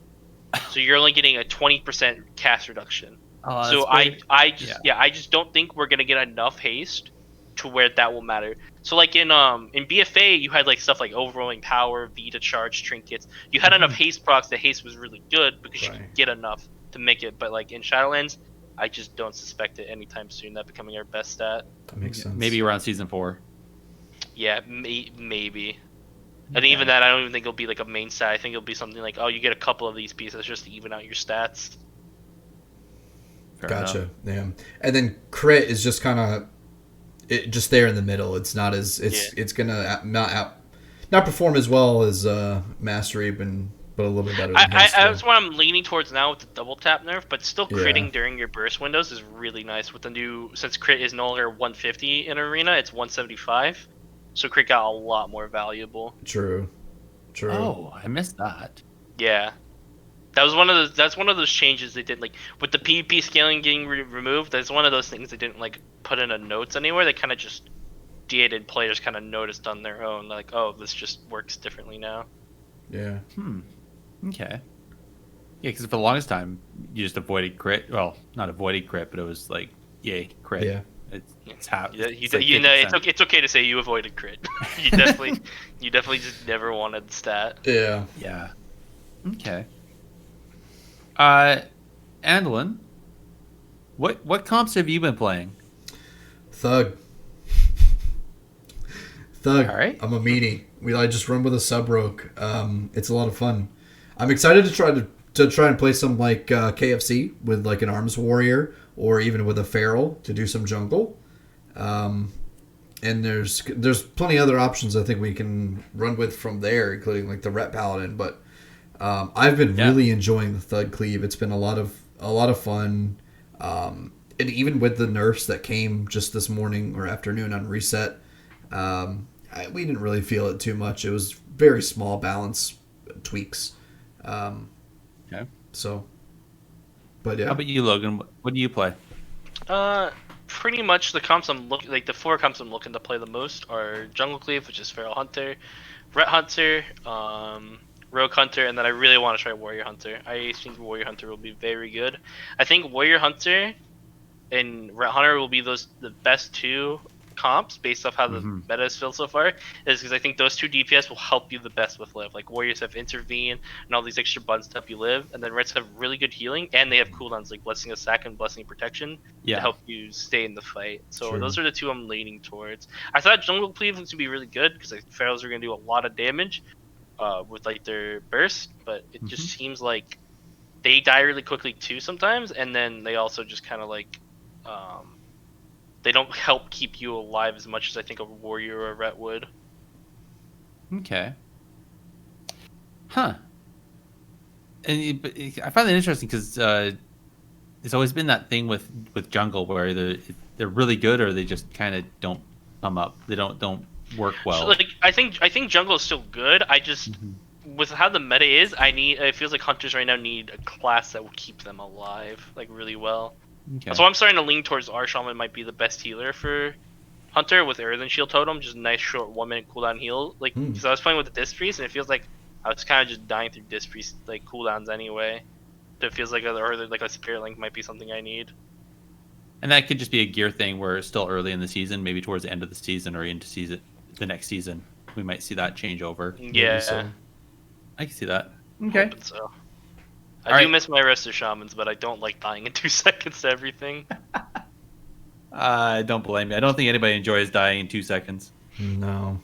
So you're only getting a 20% cast reduction. So I just don't think we're gonna get enough haste to where that will matter. So like in BFA, you had like stuff like overwhelming power, Vita charge, trinkets. You had enough haste procs that haste was really good because you could get enough to make it. But like in Shadowlands, I just don't suspect it anytime soon that becoming our best stat. That makes sense. Maybe around season 4. Yeah, maybe. And even that, I don't even think it'll be like a main stat. I think it'll be something like, oh, you get a couple of these pieces just to even out your stats. Gotcha. Yeah. And then crit is just kind of just there in the middle. It's not as it's gonna not perform as well as mastery, but a little bit better. That's what I'm leaning towards now with the double tap nerf, but still critting during your burst windows is really nice with the new, since crit is no longer 150 in arena, it's 175. So crit got a lot more valuable. True. Oh, I missed that. Yeah. That's one of those changes they did, like with the PvP scaling getting removed. That's one of those things they didn't like put in a notes anywhere. They kind of just did, and players kind of noticed on their own, like, oh, this just works differently now. Yeah. Okay. Yeah, because for the longest time you just avoided crit. Well, not avoided crit, but it was like, yay, crit. Yeah. It's half. It's okay to say you avoided crit. you definitely just never wanted the stat. Yeah. Yeah. Okay. Andallyn, what comps have you been playing? Thug. All right. I'm a meanie. I just run with a sub rogue. It's a lot of fun. I'm excited to try and play some like KFC with like an arms warrior, or even with a feral to do some jungle. And there's plenty of other options I think we can run with from there, including like the Ret Paladin. But I've been really enjoying the Thug Cleave. It's been a lot of fun. And even with the nerfs that came just this morning or afternoon on reset, we didn't really feel it too much. It was very small balance tweaks. So, but yeah. How about you, Logan? What do you play? Pretty much the comps the 4 comps I'm looking to play the most are Jungle Cleave, which is Feral Hunter, Ret Hunter, Rogue Hunter, and then I really want to try Warrior Hunter. I think Warrior Hunter will be very good. I think Warrior Hunter and Ret Hunter will be the best 2 comps based off how the meta is filled so far, is because I think those 2 DPS will help you the best with live. Like Warriors have Intervene and all these extra buttons to help you live, and then Reds have really good healing, and they have cooldowns like Blessing of Sack and Blessing of Protection to help you stay in the fight. So those are the 2 I'm leaning towards. I thought Jungle Cleave was going to be really good because like, Pharaohs are going to do a lot of damage with like their burst, but it just seems like they die really quickly too sometimes, and then they also just kind of like they don't help keep you alive as much as I think a warrior or a ret would. Okay. Huh. And I find that interesting because it's always been that thing with jungle where they're really good or they just kind of don't come up. They don't work well. So, like I think jungle is still good. I just with how the meta is, it feels like hunters right now need a class that will keep them alive like really well. Okay. So I'm starting to lean towards our shaman might be the best healer for hunter with Earthen Shield Totem, just a nice short 1-minute cooldown heal. Like because I was playing with the Disc Priest and it feels like I was kind of just dying through Disc Priest like cooldowns anyway. So it feels like like a Spirit Link might be something I need. And that could just be a gear thing where it's still early in the season, maybe towards the end of the season or into the next season. We might see that change over. Yeah, so. I can see that. Okay. hoping so. I do miss my Resto Shamans, but I don't like dying in 2 seconds to everything. Don't blame me. I don't think anybody enjoys dying in 2 seconds. No.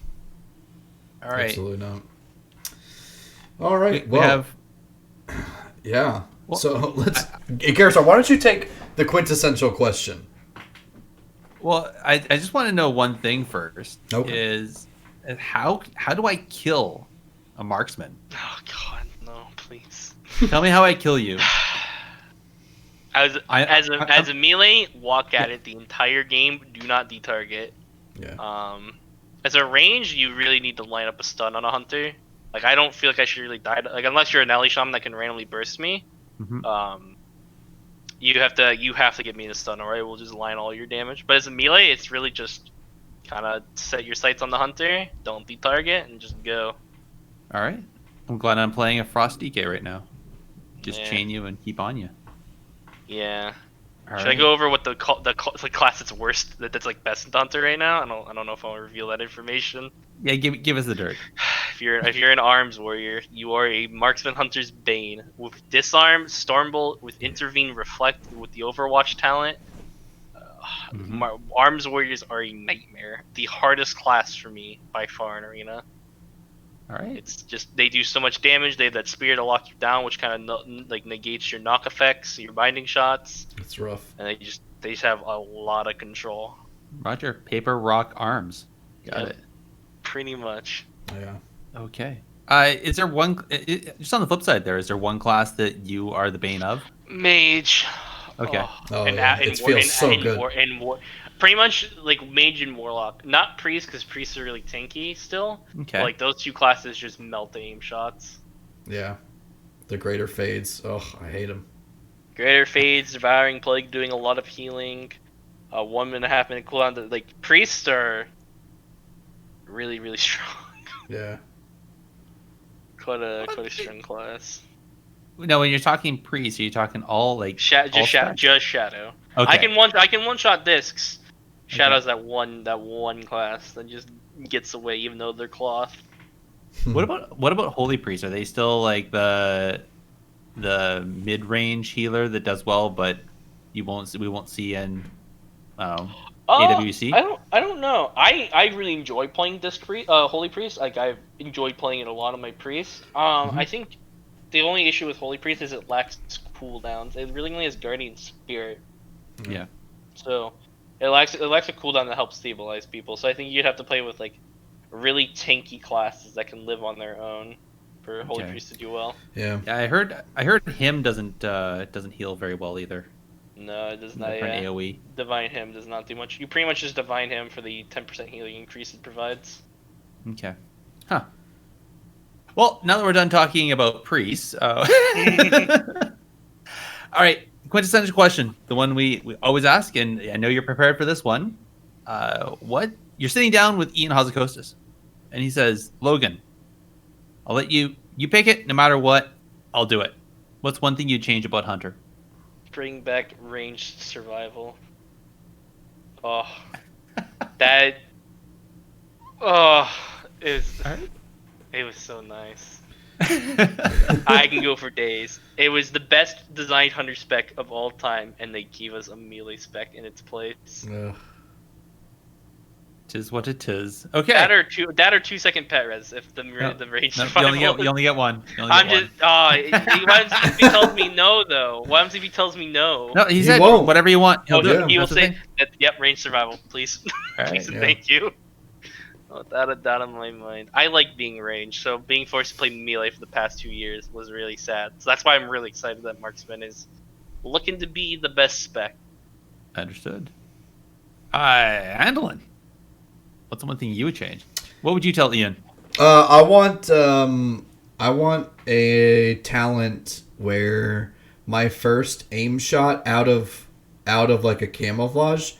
All right. Absolutely not. All right. We have. Yeah. Well, so let's. Gerissar, why don't you take the quintessential question? Well, I just want to know one thing first. Okay. Is how do I kill a marksman? Oh God, no, please. Tell me how I kill you. As a melee, walk at it the entire game. Do not detarget. Yeah. As a range, you really need to line up a stun on a hunter. Like I don't feel like I should really die. Like unless you're an Andallyn shaman that can randomly burst me. Mm-hmm. You have to get me in a stun, alright? We'll just line all your damage. But as a melee, it's really just kind of set your sights on the hunter, don't detarget, and just go. All right. I'm glad I'm playing a Frost DK right now. Just chain you and keep on you. Yeah. All Should right. I go over what the class that's worst, that's like best in Hunter right now? I don't know if I'll reveal that information. Yeah, give us the dirt. If you're an arms warrior, you are a marksman hunter's bane with disarm, stormbolt, with intervene, reflect, with the Overwatch talent. Arms warriors are a nightmare. The hardest class for me by far in arena. All right. It's just they do so much damage. They have that spear to lock you down, which kind of negates your knock effects, your binding shots. It's rough. And they just have a lot of control. Roger. Paper, rock, arms. Got it. Pretty much. Yeah. Okay. Is there one? Just on the flip side, is there one class that you are the bane of? Mage. Okay. It feels so good. Pretty much like mage and warlock, not priest because priests are really tanky still. Okay. But, like those two classes just melt the aim shots. Yeah. The greater fades. Oh, I hate them. Greater fades, devouring plague, doing a lot of healing. 1.5 minute cooldown. Like priests are really really strong. Yeah. Quite a strong class. No, when you're talking priest, are you talking all like Just shadow. Okay. I can one shot discs. Shadow's that one class that just gets away even though they're cloth. What about holy priest? Are they still like the mid-range healer that does well, but we won't see in AWC? I don't know. I really enjoy playing disc holy priest. Like I've enjoyed playing it a lot of my priest. I think the only issue with holy priest is it lacks cooldowns. It really only has guardian spirit. Yeah. So it lacks a cooldown that helps stabilize people. So I think you'd have to play with like really tanky classes that can live on their own for holy priest to do well. Yeah. Yeah, I heard him doesn't heal very well either. No, it does not. For an AoE. Divine him does not do much. You pretty much just divine him for the 10% healing increase it provides. Okay. Huh. Well, now that we're done talking about priests, all right, quintessential question, the one we always ask, and I know you're prepared for this one. What you're sitting down with Ian Hazakostas, and he says, "Logan, I'll let you pick it. No matter what, I'll do it. What's one thing you'd change about Hunter?" Bring back ranged survival. Oh, that. Oh, it was so nice. I can go for days. It was the best designed hunter spec of all time, and they gave us a melee spec in its place. Tis what it is. Okay. That or 2 second pet res if the range survival. You only get one. What happens if he tells me no though? What happens if he tells me no? No, he said won't. Whatever you want. He'll do it. He will say that. Yep, range survival, please. Please and thank you. Without a doubt in my mind, I like being ranged. So being forced to play melee for the past 2 years was really sad. So that's why I'm really excited that Marksman is looking to be the best spec. Understood. Andallyn, what's the one thing you would change? What would you tell Ian? I want a talent where my first aim shot out of like a camouflage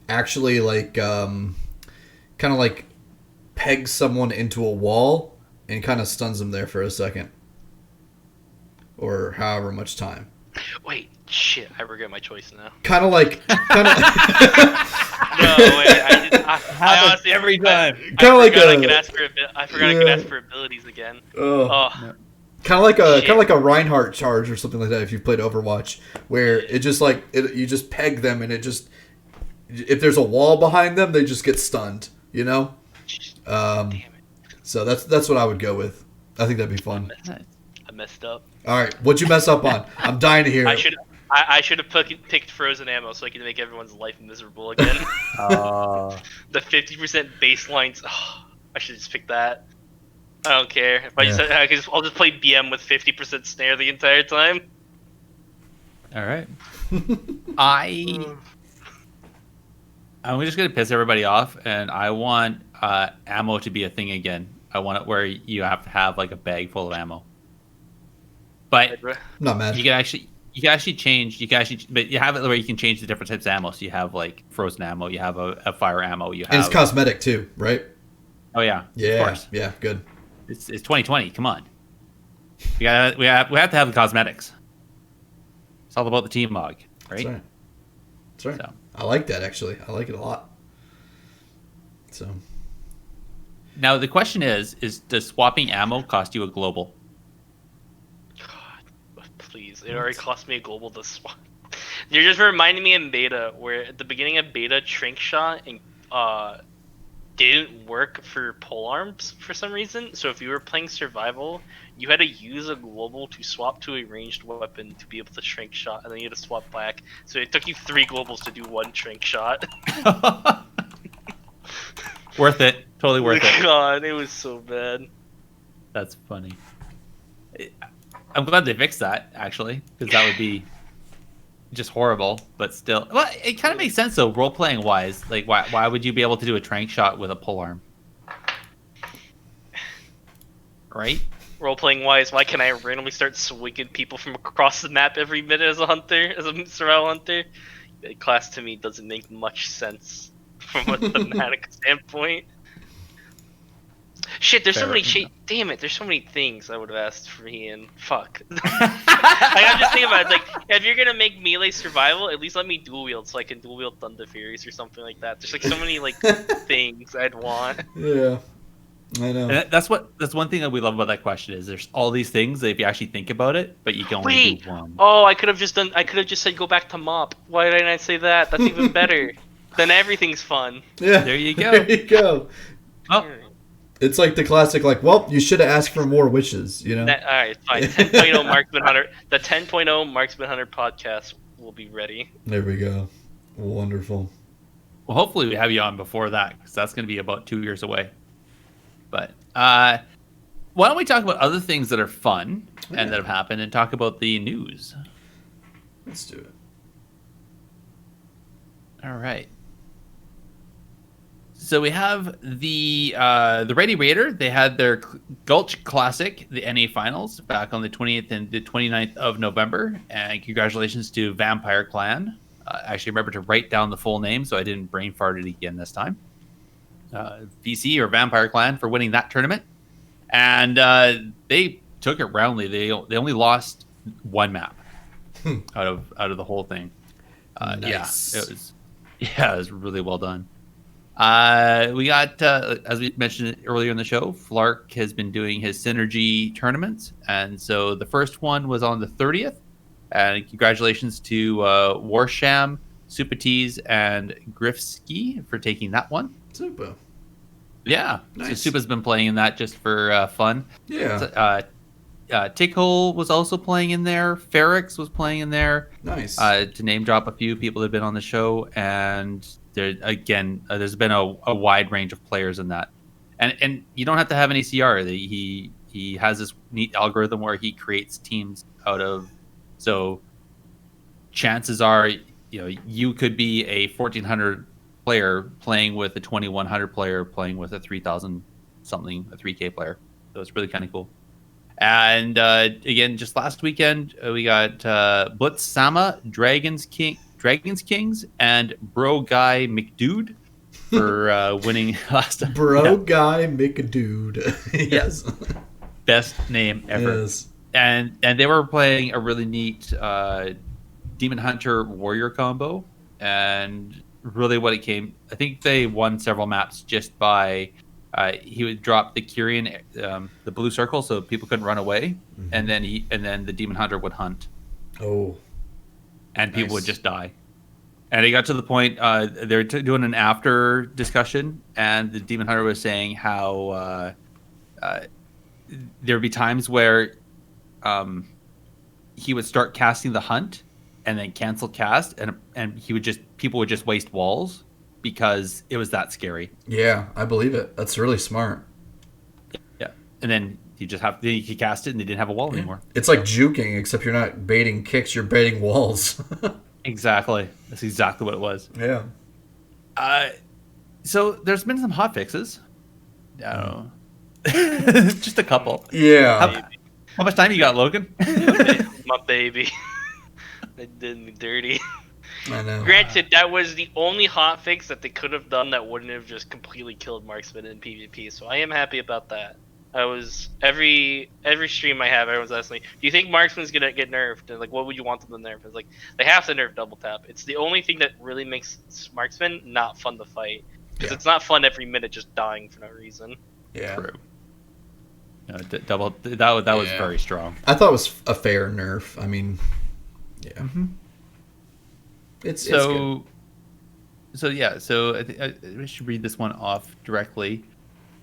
actually like kind of like pegs someone into a wall and kind of stuns them there for a second or however much time. Wait, Shit, I regret my choice now. Kind of like. No, wait, I honestly every time. Kind of like I could ask for I forgot I could ask for abilities again. Oh. Oh, Kind of like a Reinhardt charge or something like that. If you've played Overwatch, where it just you just peg them and it just, if there's a wall behind them, they just get stunned. You know. damn it! So that's what I would go with. I think that'd be fun. I messed up. All right, what'd you mess up on? I'm dying to hear. I should have picked frozen ammo so I could make everyone's life miserable again. The 50% baselines. Oh, I should just pick that. I don't care. If I'll just play BM with 50% snare the entire time. All right. I'm just gonna piss everybody off, and I want ammo to be a thing again. I want it where you have to have like a bag full of ammo. But Not mad. you can actually change. But you have it where you can change the different types of ammo. So you have like frozen ammo, you have a fire ammo, you have. And it's cosmetic too, right? Oh yeah, Yeah, of course. Yeah, good. It's 2020. Come on, we have to have the cosmetics. It's all about the team mog, right? That's right. So. I like that actually. I like it a lot. So. Now the question is does swapping ammo cost you a global? God, please! It already cost me a global to swap. You're just reminding me in beta where at the beginning of beta, Trink Shot and didn't work for polearms for some reason. So if you were playing survival, you had to use a global to swap to a ranged weapon to be able to Shrink Shot, and then you had to swap back. So it took you 3 globals to do 1 Shrink Shot. Worth it. Totally worth it. God, it was so bad. That's funny. I'm glad they fixed that, actually, because that would be just horrible, but still. Well, it kind of makes sense, though, role-playing wise. Like, why would you be able to do a trank shot with a polearm? Right? Role-playing wise, why can I randomly start swinging people from across the map every minute as a hunter, as a survival hunter? The class to me doesn't make much sense from a thematic standpoint. Shit, there's so many damn it, there's so many things I would have asked for Ian. Fuck. Like, I'm just thinking about it, like, if you're gonna make melee survival, at least let me dual wield so I can dual wield Thunder Furies or something like that. There's like so many like things I'd want. Yeah. I know. And that's one thing that we love about that question is there's all these things that if you actually think about it, but you can only do one. Oh, I could have just said go back to mop. Why didn't I say that? That's even better. Then everything's fun. Yeah. There you go. There you go. Oh. It's like the classic, like, well, you should have asked for more wishes, you know? Alright, fine. 10.0 Marksman Hunter. The 10.0 Marksman Hunter podcast will be ready. There we go. Wonderful. Well, hopefully we have you on before that, because that's going to be about 2 years away. But why don't we talk about other things that are fun and that have happened and talk about the news? Let's do it. All right. So we have the Ready Raider. They had their Gulch Classic, the NA Finals, back on the 20th and the 29th of November. And congratulations to Vampire Clan. I actually remember to write down the full name, so I didn't brain fart it again this time. VC or Vampire Clan for winning that tournament. And they took it roundly. They only lost 1 map out of the whole thing. Nice. Yeah, it was really well done. We got, as we mentioned earlier in the show, Flark has been doing his Synergy tournaments. And so the first one was on the 30th. And congratulations to Warsham, Supatees, and Grifsky for taking that one. Super. Yeah. Nice. So Supa's been playing in that just for fun. Yeah. Tickhole was also playing in there. Ferrix was playing in there. Nice. To name drop a few people that have been on the show. And there again, there's been a wide range of players in that. And you don't have to have any CR. He has this neat algorithm where he creates teams out of. So chances are, you could be a 1,400 player playing with a 2,100 player playing with a 3,000 something, a 3K player. So it's really kind of cool. And again, just last weekend, we got Blitz Sama, Dragons Kings, and Bro Guy McDude for winning last time. Guy McDude. Yes. Best name ever. Yes. And they were playing a really neat Demon Hunter Warrior combo, and really what it came. I think they won several maps just by he would drop the Kyrian, the blue circle, so people couldn't run away, and then the Demon Hunter would hunt. Oh, and people would nice. just die. And it got to the point they're doing an after discussion, and the Demon Hunter was saying how there would be times where he would start casting the hunt and then cancel cast, and people would just waste walls because it was that scary. Yeah, I believe it. That's really smart. Yeah, and then you cast it, and they didn't have a wall anymore. It's like juking, except you're not baiting kicks; you're baiting walls. Exactly. That's exactly what it was. Yeah. So there's been some hot fixes. No. Just a couple. Yeah. How much time you got, Logan? My baby. They did me dirty. I know. Granted, that was the only hotfix that they could have done that wouldn't have just completely killed marksman in PvP. So I am happy about that. I was every stream I have, everyone's asking me, "Do you think marksman's gonna get nerfed?" And like, what would you want them to nerf? It's like they have to nerf double tap. It's the only thing that really makes marksman not fun to fight because it's not fun every minute just dying for no reason. Yeah. True. No, double that was very strong. I thought it was a fair nerf. I mean, yeah. Mm-hmm. It's good. So I should read this one off directly.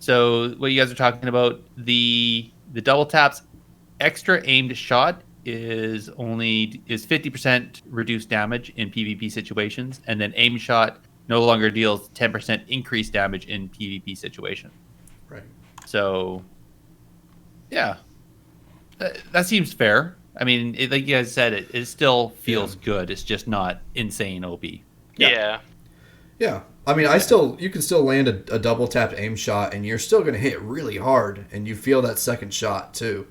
So what you guys are talking about, the double taps extra aimed shot is 50% reduced damage in PvP situations, and then aim shot no longer deals 10% increased damage in PvP situations. Right. So yeah, that seems fair. I mean, like you guys said, it still feels good. It's just not insane OP. Yeah. Yeah. I mean, you can still land a double tapped aim shot, and you're still going to hit really hard, and you feel that second shot too.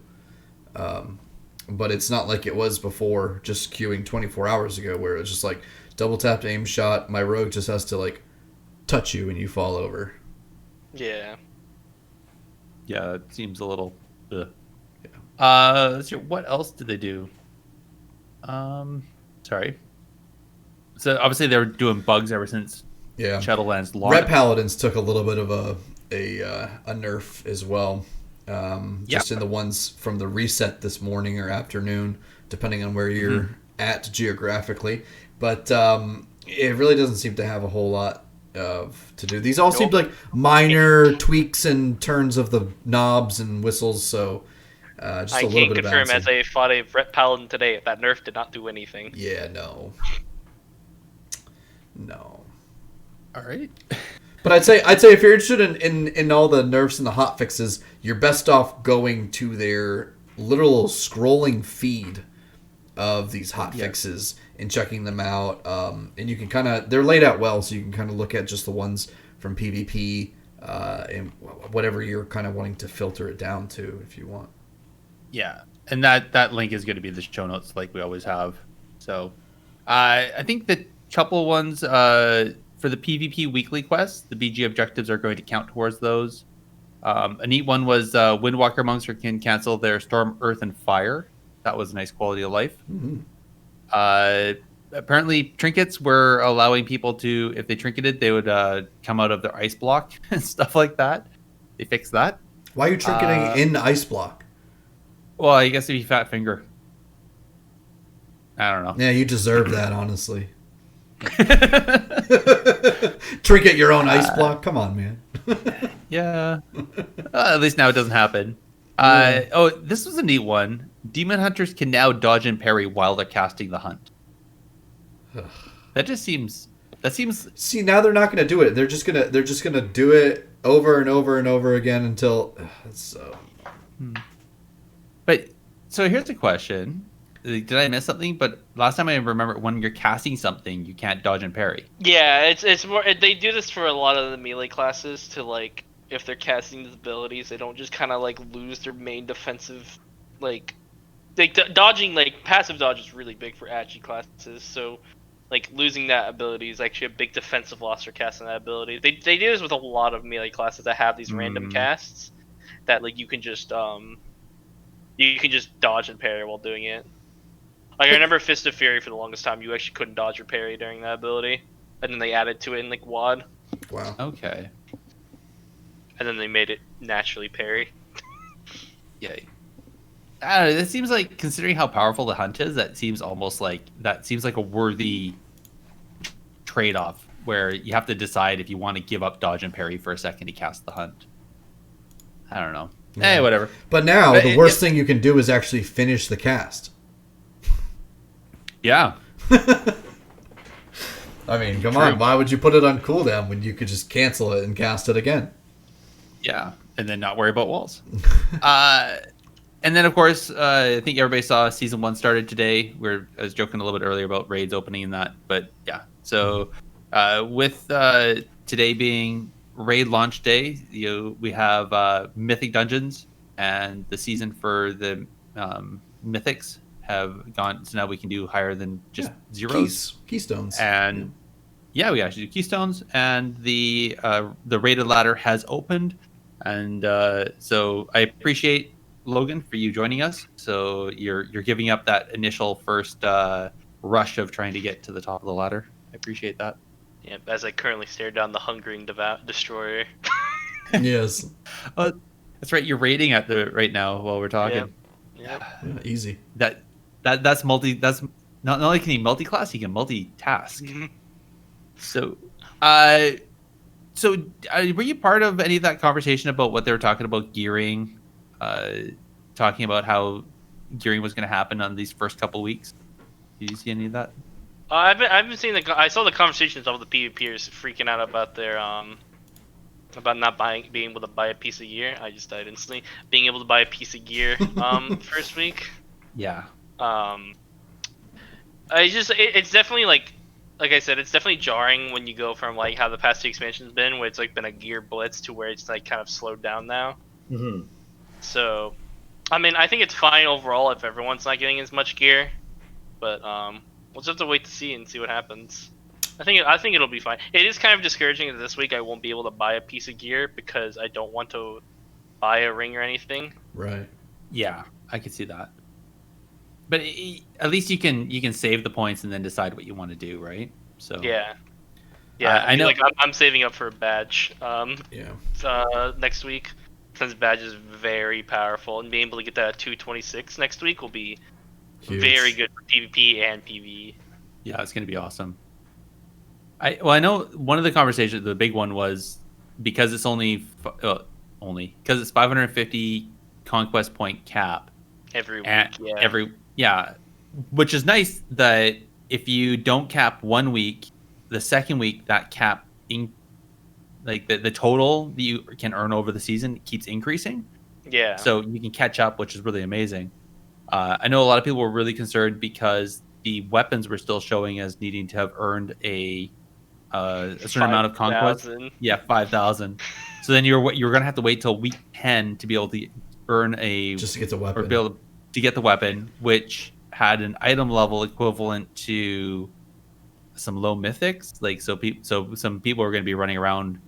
But it's not like it was before, just queuing 24 hours ago, where it was just like double tapped aim shot. My rogue just has to like touch you, and you fall over. Yeah. Yeah, it seems a little. Ugh. Yeah. Let's see. What else did they do? Sorry. So obviously they were doing bugs ever since. Yeah, Shadowlands launch. Red Paladins took a little bit of a nerf as well. Just in the ones from the reset this morning or afternoon, depending on where you're at geographically. But it really doesn't seem to have a whole lot to do. These all seemed like minor tweaks and turns of the knobs and whistles. So just a little bit of I can't confirm, bouncing. as I fought a Red Paladin today, that nerf did not do anything. Yeah, no. All right. But I'd say if you're interested in all the nerfs and the hot fixes, you're best off going to their literal scrolling feed of these hot fixes and checking them out. And you can they're laid out well, so you can kind of look at just the ones from PvP and whatever you're kind of wanting to filter it down to if you want. Yeah, and that link is going to be the show notes like we always have. So I think the couple ones for the PvP weekly quests, the BG objectives are going to count towards those. A neat one was Windwalker monks can cancel their Storm, Earth, and Fire. That was a nice quality of life. Mm-hmm. Apparently, trinkets were allowing people to, if they trinketed, they would come out of their ice block and stuff like that. They fixed that. Why are you trinketing in the ice block? Well, I guess if you fat finger. I don't know. Yeah, you deserve that, honestly. Trinket your own ice block? Come on, man. Yeah. At least now it doesn't happen. This was a neat one. Demon hunters can now dodge and parry while they're casting the hunt. That seems. See, now they're not going to do it. They're just gonna do it over and over and over again until. But so here's the question. Did I miss something? But last time I remember, when you're casting something, you can't dodge and parry. Yeah, it's more. They do this for a lot of the melee classes to like, if they're casting these abilities, they don't just kind of like lose their main defensive, like dodging. Like passive dodge is really big for Agi classes, so like losing that ability is actually a big defensive loss for casting that ability. They do this with a lot of melee classes that have these random casts that like you can just dodge and parry while doing it. Like I remember Fist of Fury for the longest time. You actually couldn't dodge or parry during that ability, and then they added to it in like WoD, Wow. Okay. and then they made it naturally parry. Yeah. I don't know, it seems like, considering how powerful the hunt is, that seems like a worthy trade-off where you have to decide if you want to give up dodge and parry for a second to cast the hunt. I don't know. Yeah. Hey, whatever. But now the worst thing you can do is actually finish the cast. Yeah. I mean, come True. on. Why would you put it on cooldown when you could just cancel it and cast it again? Yeah, and then not worry about walls. And then, of course, I think everybody saw Season 1 started today. I was joking a little bit earlier about raids opening and that. But, yeah. So, with today being raid launch day, we have Mythic Dungeons. And the season for the Mythics have gone. So now we can do higher than just zeros. Keystones. And, yeah, we actually do Keystones. And the rated ladder has opened. And so I appreciate Logan for you joining us. So you're giving up that initial first rush of trying to get to the top of the ladder. I appreciate that. Yeah, as I currently stare down the hungering destroyer. Yes. That's right. You're raiding at right now while we're talking. Yeah. Yeah, easy. That's multi. That's not only can you multi-class, you can multitask. So, were you part of any of that conversation about what they were talking about gearing? Talking about how gearing was going to happen on these first couple weeks. Did you see any of that? I've been seeing I saw the conversations of the PvPers freaking out about their about not being able to buy a piece of gear. I just died instantly. Being able to buy a piece of gear first week. Yeah. It's definitely like I said, it's definitely jarring when you go from like how the past two expansions been, where it's like been a gear blitz to where it's like kind of slowed down now. Mm-hmm. So, I mean, I think it's fine overall if everyone's not getting as much gear, but we'll just have to wait to see and see what happens. I think it'll be fine. It is kind of discouraging that this week I won't be able to buy a piece of gear because I don't want to buy a ring or anything. Right. Yeah, I could see that. But at least you can save the points and then decide what you want to do, right? So yeah, I know. Like I'm saving up for a badge. Next week. Since badge is very powerful, and being able to get that at 226 next week will be Huge. very good for PvP and PvE. Yeah, it's going to be awesome. I know one of the conversations, the big one was because it's only because it's 550 conquest point cap Every week, which is nice that if you don't cap 1 week, the second week that cap like the total that you can earn over the season keeps increasing. Yeah. So you can catch up, which is really amazing. I know a lot of people were really concerned because the weapons were still showing as needing to have earned a certain amount of conquest. 5,000. Yeah, 5,000. So then you're going to have to wait till week 10 to be able to earn just to get the weapon. or be able to get the weapon, which had an item level equivalent to some low mythics. Like so some people are going to be running around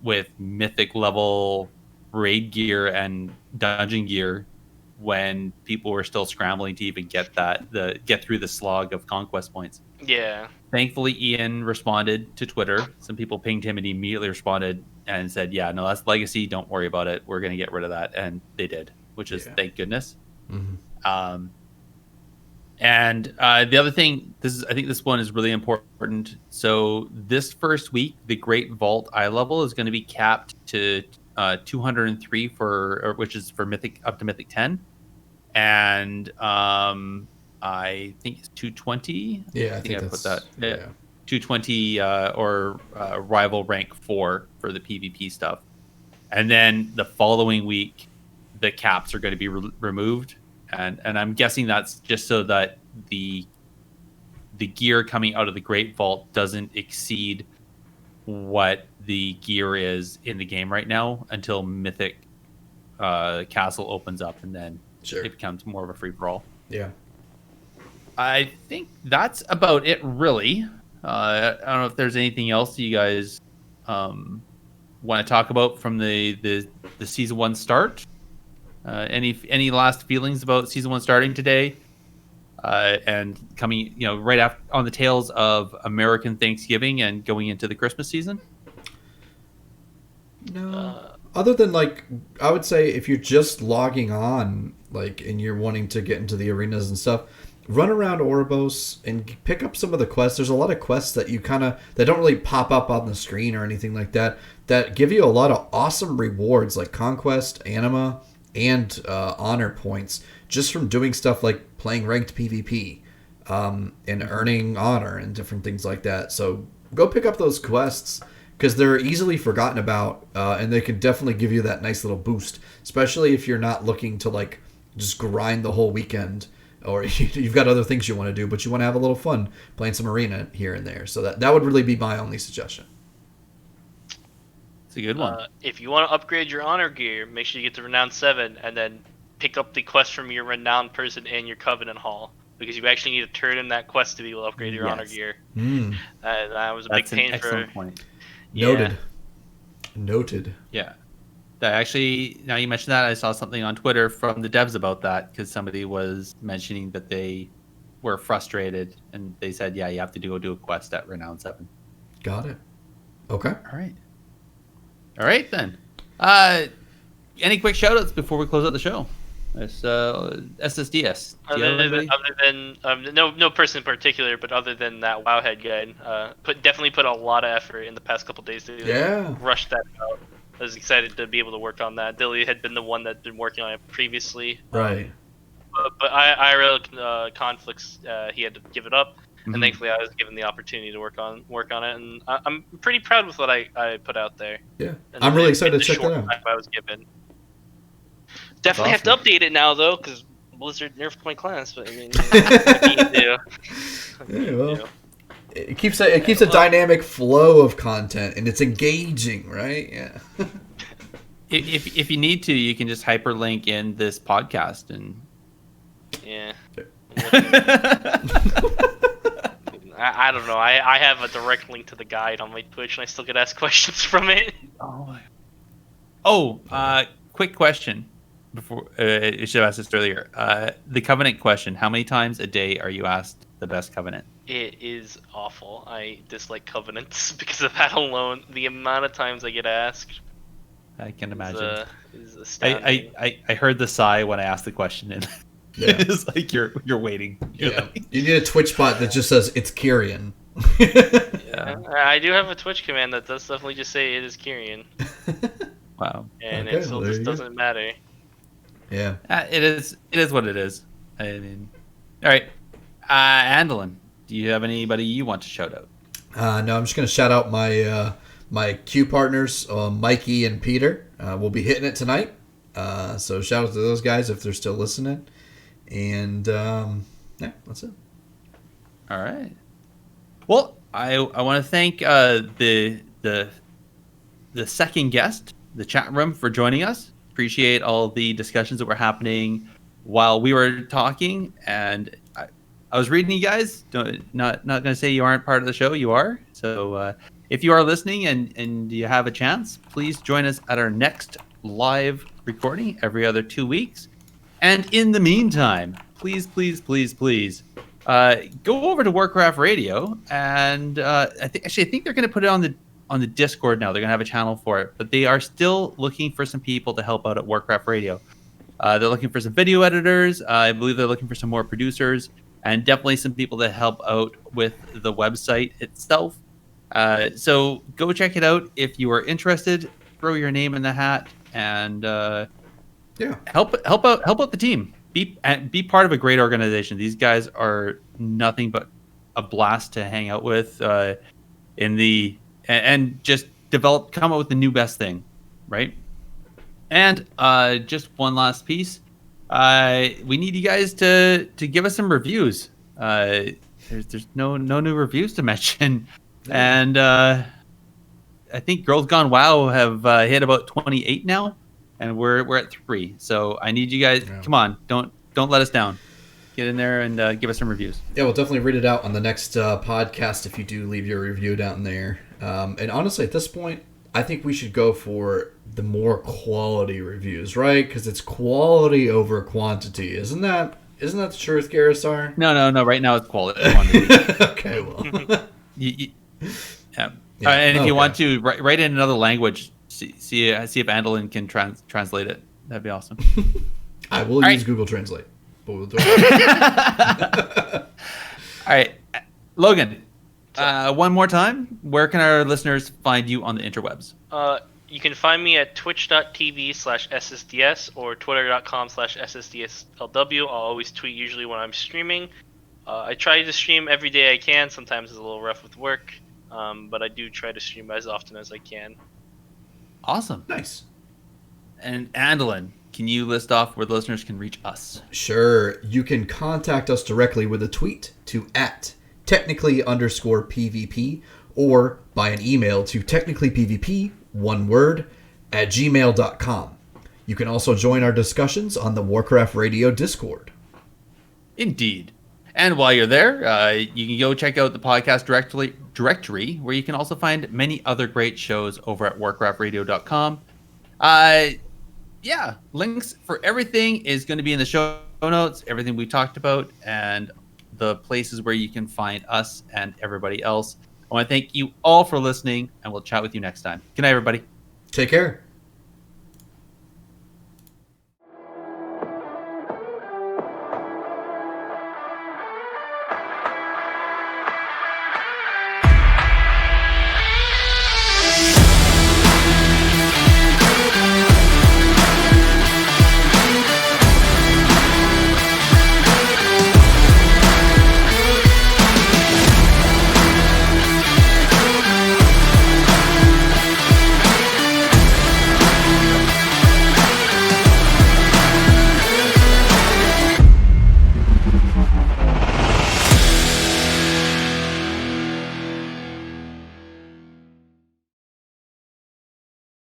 with mythic level raid gear and dungeon gear when people were still scrambling to even get get through the slog of conquest points. Yeah. Thankfully, Ian responded to Twitter. Some people pinged him and he immediately responded and said, yeah, no, that's legacy. Don't worry about it. We're going to get rid of that. And they did, which is thank goodness. Mm-hmm. And the other thing, I think this one is really important. So this first week, the Great Vault eye level is going to be capped to 203 which is for Mythic up to Mythic 10, and I think it's 220. Yeah, I think I put that. Yeah. 220 or rival rank 4 for the PvP stuff, and then the following week, the caps are going to be removed. And I'm guessing that's just so that the gear coming out of the Great Vault doesn't exceed what the gear is in the game right now until Mythic Castle opens up, and then it becomes more of a free for all. Yeah, I think that's about it, really. I don't know if there's anything else you guys want to talk about from the season 1 start. Any last feelings about season 1 starting today? and coming, right after on the tails of American Thanksgiving and going into the Christmas season? No. Other than I would say if you're just logging on, and you're wanting to get into the arenas and stuff, run around Oribos and pick up some of the quests. There's a lot of quests that that don't really pop up on the screen or anything like that give you a lot of awesome rewards like conquest, anima, and honor points just from doing stuff like playing ranked PvP and earning honor and different things like that. So go pick up those quests, because they're easily forgotten about, and they can definitely give you that nice little boost, especially if you're not looking to just grind the whole weekend, or you've got other things you want to do, but you want to have a little fun playing some arena here and there. So that would really be my only suggestion. It's a good one. If you want to upgrade your honor gear, make sure you get to Renown 7, and then pick up the quest from your Renowned person in your Covenant Hall, because you actually need to turn in that quest to be able to upgrade your honor gear. That was a big pain for... Excellent point. Yeah. Noted. Yeah. That actually, now you mentioned that, I saw something on Twitter from the devs about that, because somebody was mentioning that they were frustrated, and they said, yeah, you have to go do a quest at Renown 7. Got it. Okay. All right, then. Any quick shout-outs before we close out the show? It's SSDS. No person in particular, but other than that Wowhead guide, definitely put a lot of effort in the past couple days to rush that out. I was excited to be able to work on that. Dilly had been the one that had been working on it previously, right? But IRL conflicts, he had to give it up, and thankfully I was given the opportunity to work on it, and I'm pretty proud with what I put out there. Yeah, I'm really excited to check that out. I was given. Definitely have to update it now, though, because Blizzard nerfed my class. But I mean, it keeps a dynamic flow of content, and it's engaging, right? Yeah. If you need to, you can just hyperlink in this podcast, and yeah. I don't know. I have a direct link to the guide on my Twitch, and I still get asked questions from it. Quick question. Before I should have asked this earlier. The Covenant question: how many times a day are you asked the best Covenant? It is awful. I dislike Covenants because of that alone. The amount of times I get asked, I can imagine. Is astounding. I heard the sigh when I asked the question, and it's like you're waiting. You need a Twitch bot that just says it's Kyrian. I do have a Twitch command that does definitely just say it is Kyrian. Wow. And it still just doesn't matter. Yeah. It is what it is. I mean, all right. Andallyn, do you have anybody you want to shout out? No, I'm just going to shout out my Q partners, Mikey and Peter. We'll be hitting it tonight. So shout out to those guys if they're still listening. And that's it. All right. Well, I want to thank the second guest, the chat room, for joining us. Appreciate all the discussions that were happening while we were talking, and I was reading you guys. Not going to say you aren't part of the show. You are. So if you are listening and you have a chance, please join us at our next live recording every other 2 weeks. And in the meantime, please go over to Warcraft Radio, and I think they're going to put it on the Discord now. They're going to have a channel for it, but they are still looking for some people to help out at Warcraft Radio. They're looking for some video editors. I believe they're looking for some more producers, and definitely some people to help out with the website itself. So go check it out if you are interested. Throw your name in the hat, and help out the team. Be part of a great organization. These guys are nothing but a blast to hang out with. And just come up with the new best thing, right? And just one last piece. We need you guys to give us some reviews. There's no new reviews to mention, and I think Girls Gone WoW have hit about 28 now, and we're at 3. So I need you guys. Yeah. Come on, don't let us down. Get in there and give us some reviews. Yeah, we'll definitely read it out on the next podcast if you do leave your review down there. And honestly, at this point, I think we should go for the more quality reviews, right? Because it's quality over quantity, isn't that Isn't that the truth, Gerissar? No. Right now it's quantity. Okay, well. Yeah. And if you want to write in another language, see if Andallyn can translate it. That'd be awesome. I will use Google Translate. But we'll do it. All right, Logan. One more time, where can our listeners find you on the interwebs? You can find me at twitch.tv/SSDS or twitter.com/SSDSLW. I'll always tweet usually when I'm streaming. I try to stream every day I can. Sometimes it's a little rough with work, but I do try to stream as often as I can. Awesome. Nice. And Andallyn, can you list off where the listeners can reach us? Sure. You can contact us directly with a tweet to @technically_PvP or by an email to technicallypvp, one word, @gmail.com. You can also join our discussions on the Warcraft Radio Discord. Indeed. And while you're there, you can go check out the podcast directory, where you can also find many other great shows over at warcraftradio.com. Yeah, links for everything is going to be in the show notes, everything we talked about, and the places where you can find us and everybody else. I want to thank you all for listening, and we'll chat with you next time. Good night, everybody. Take care.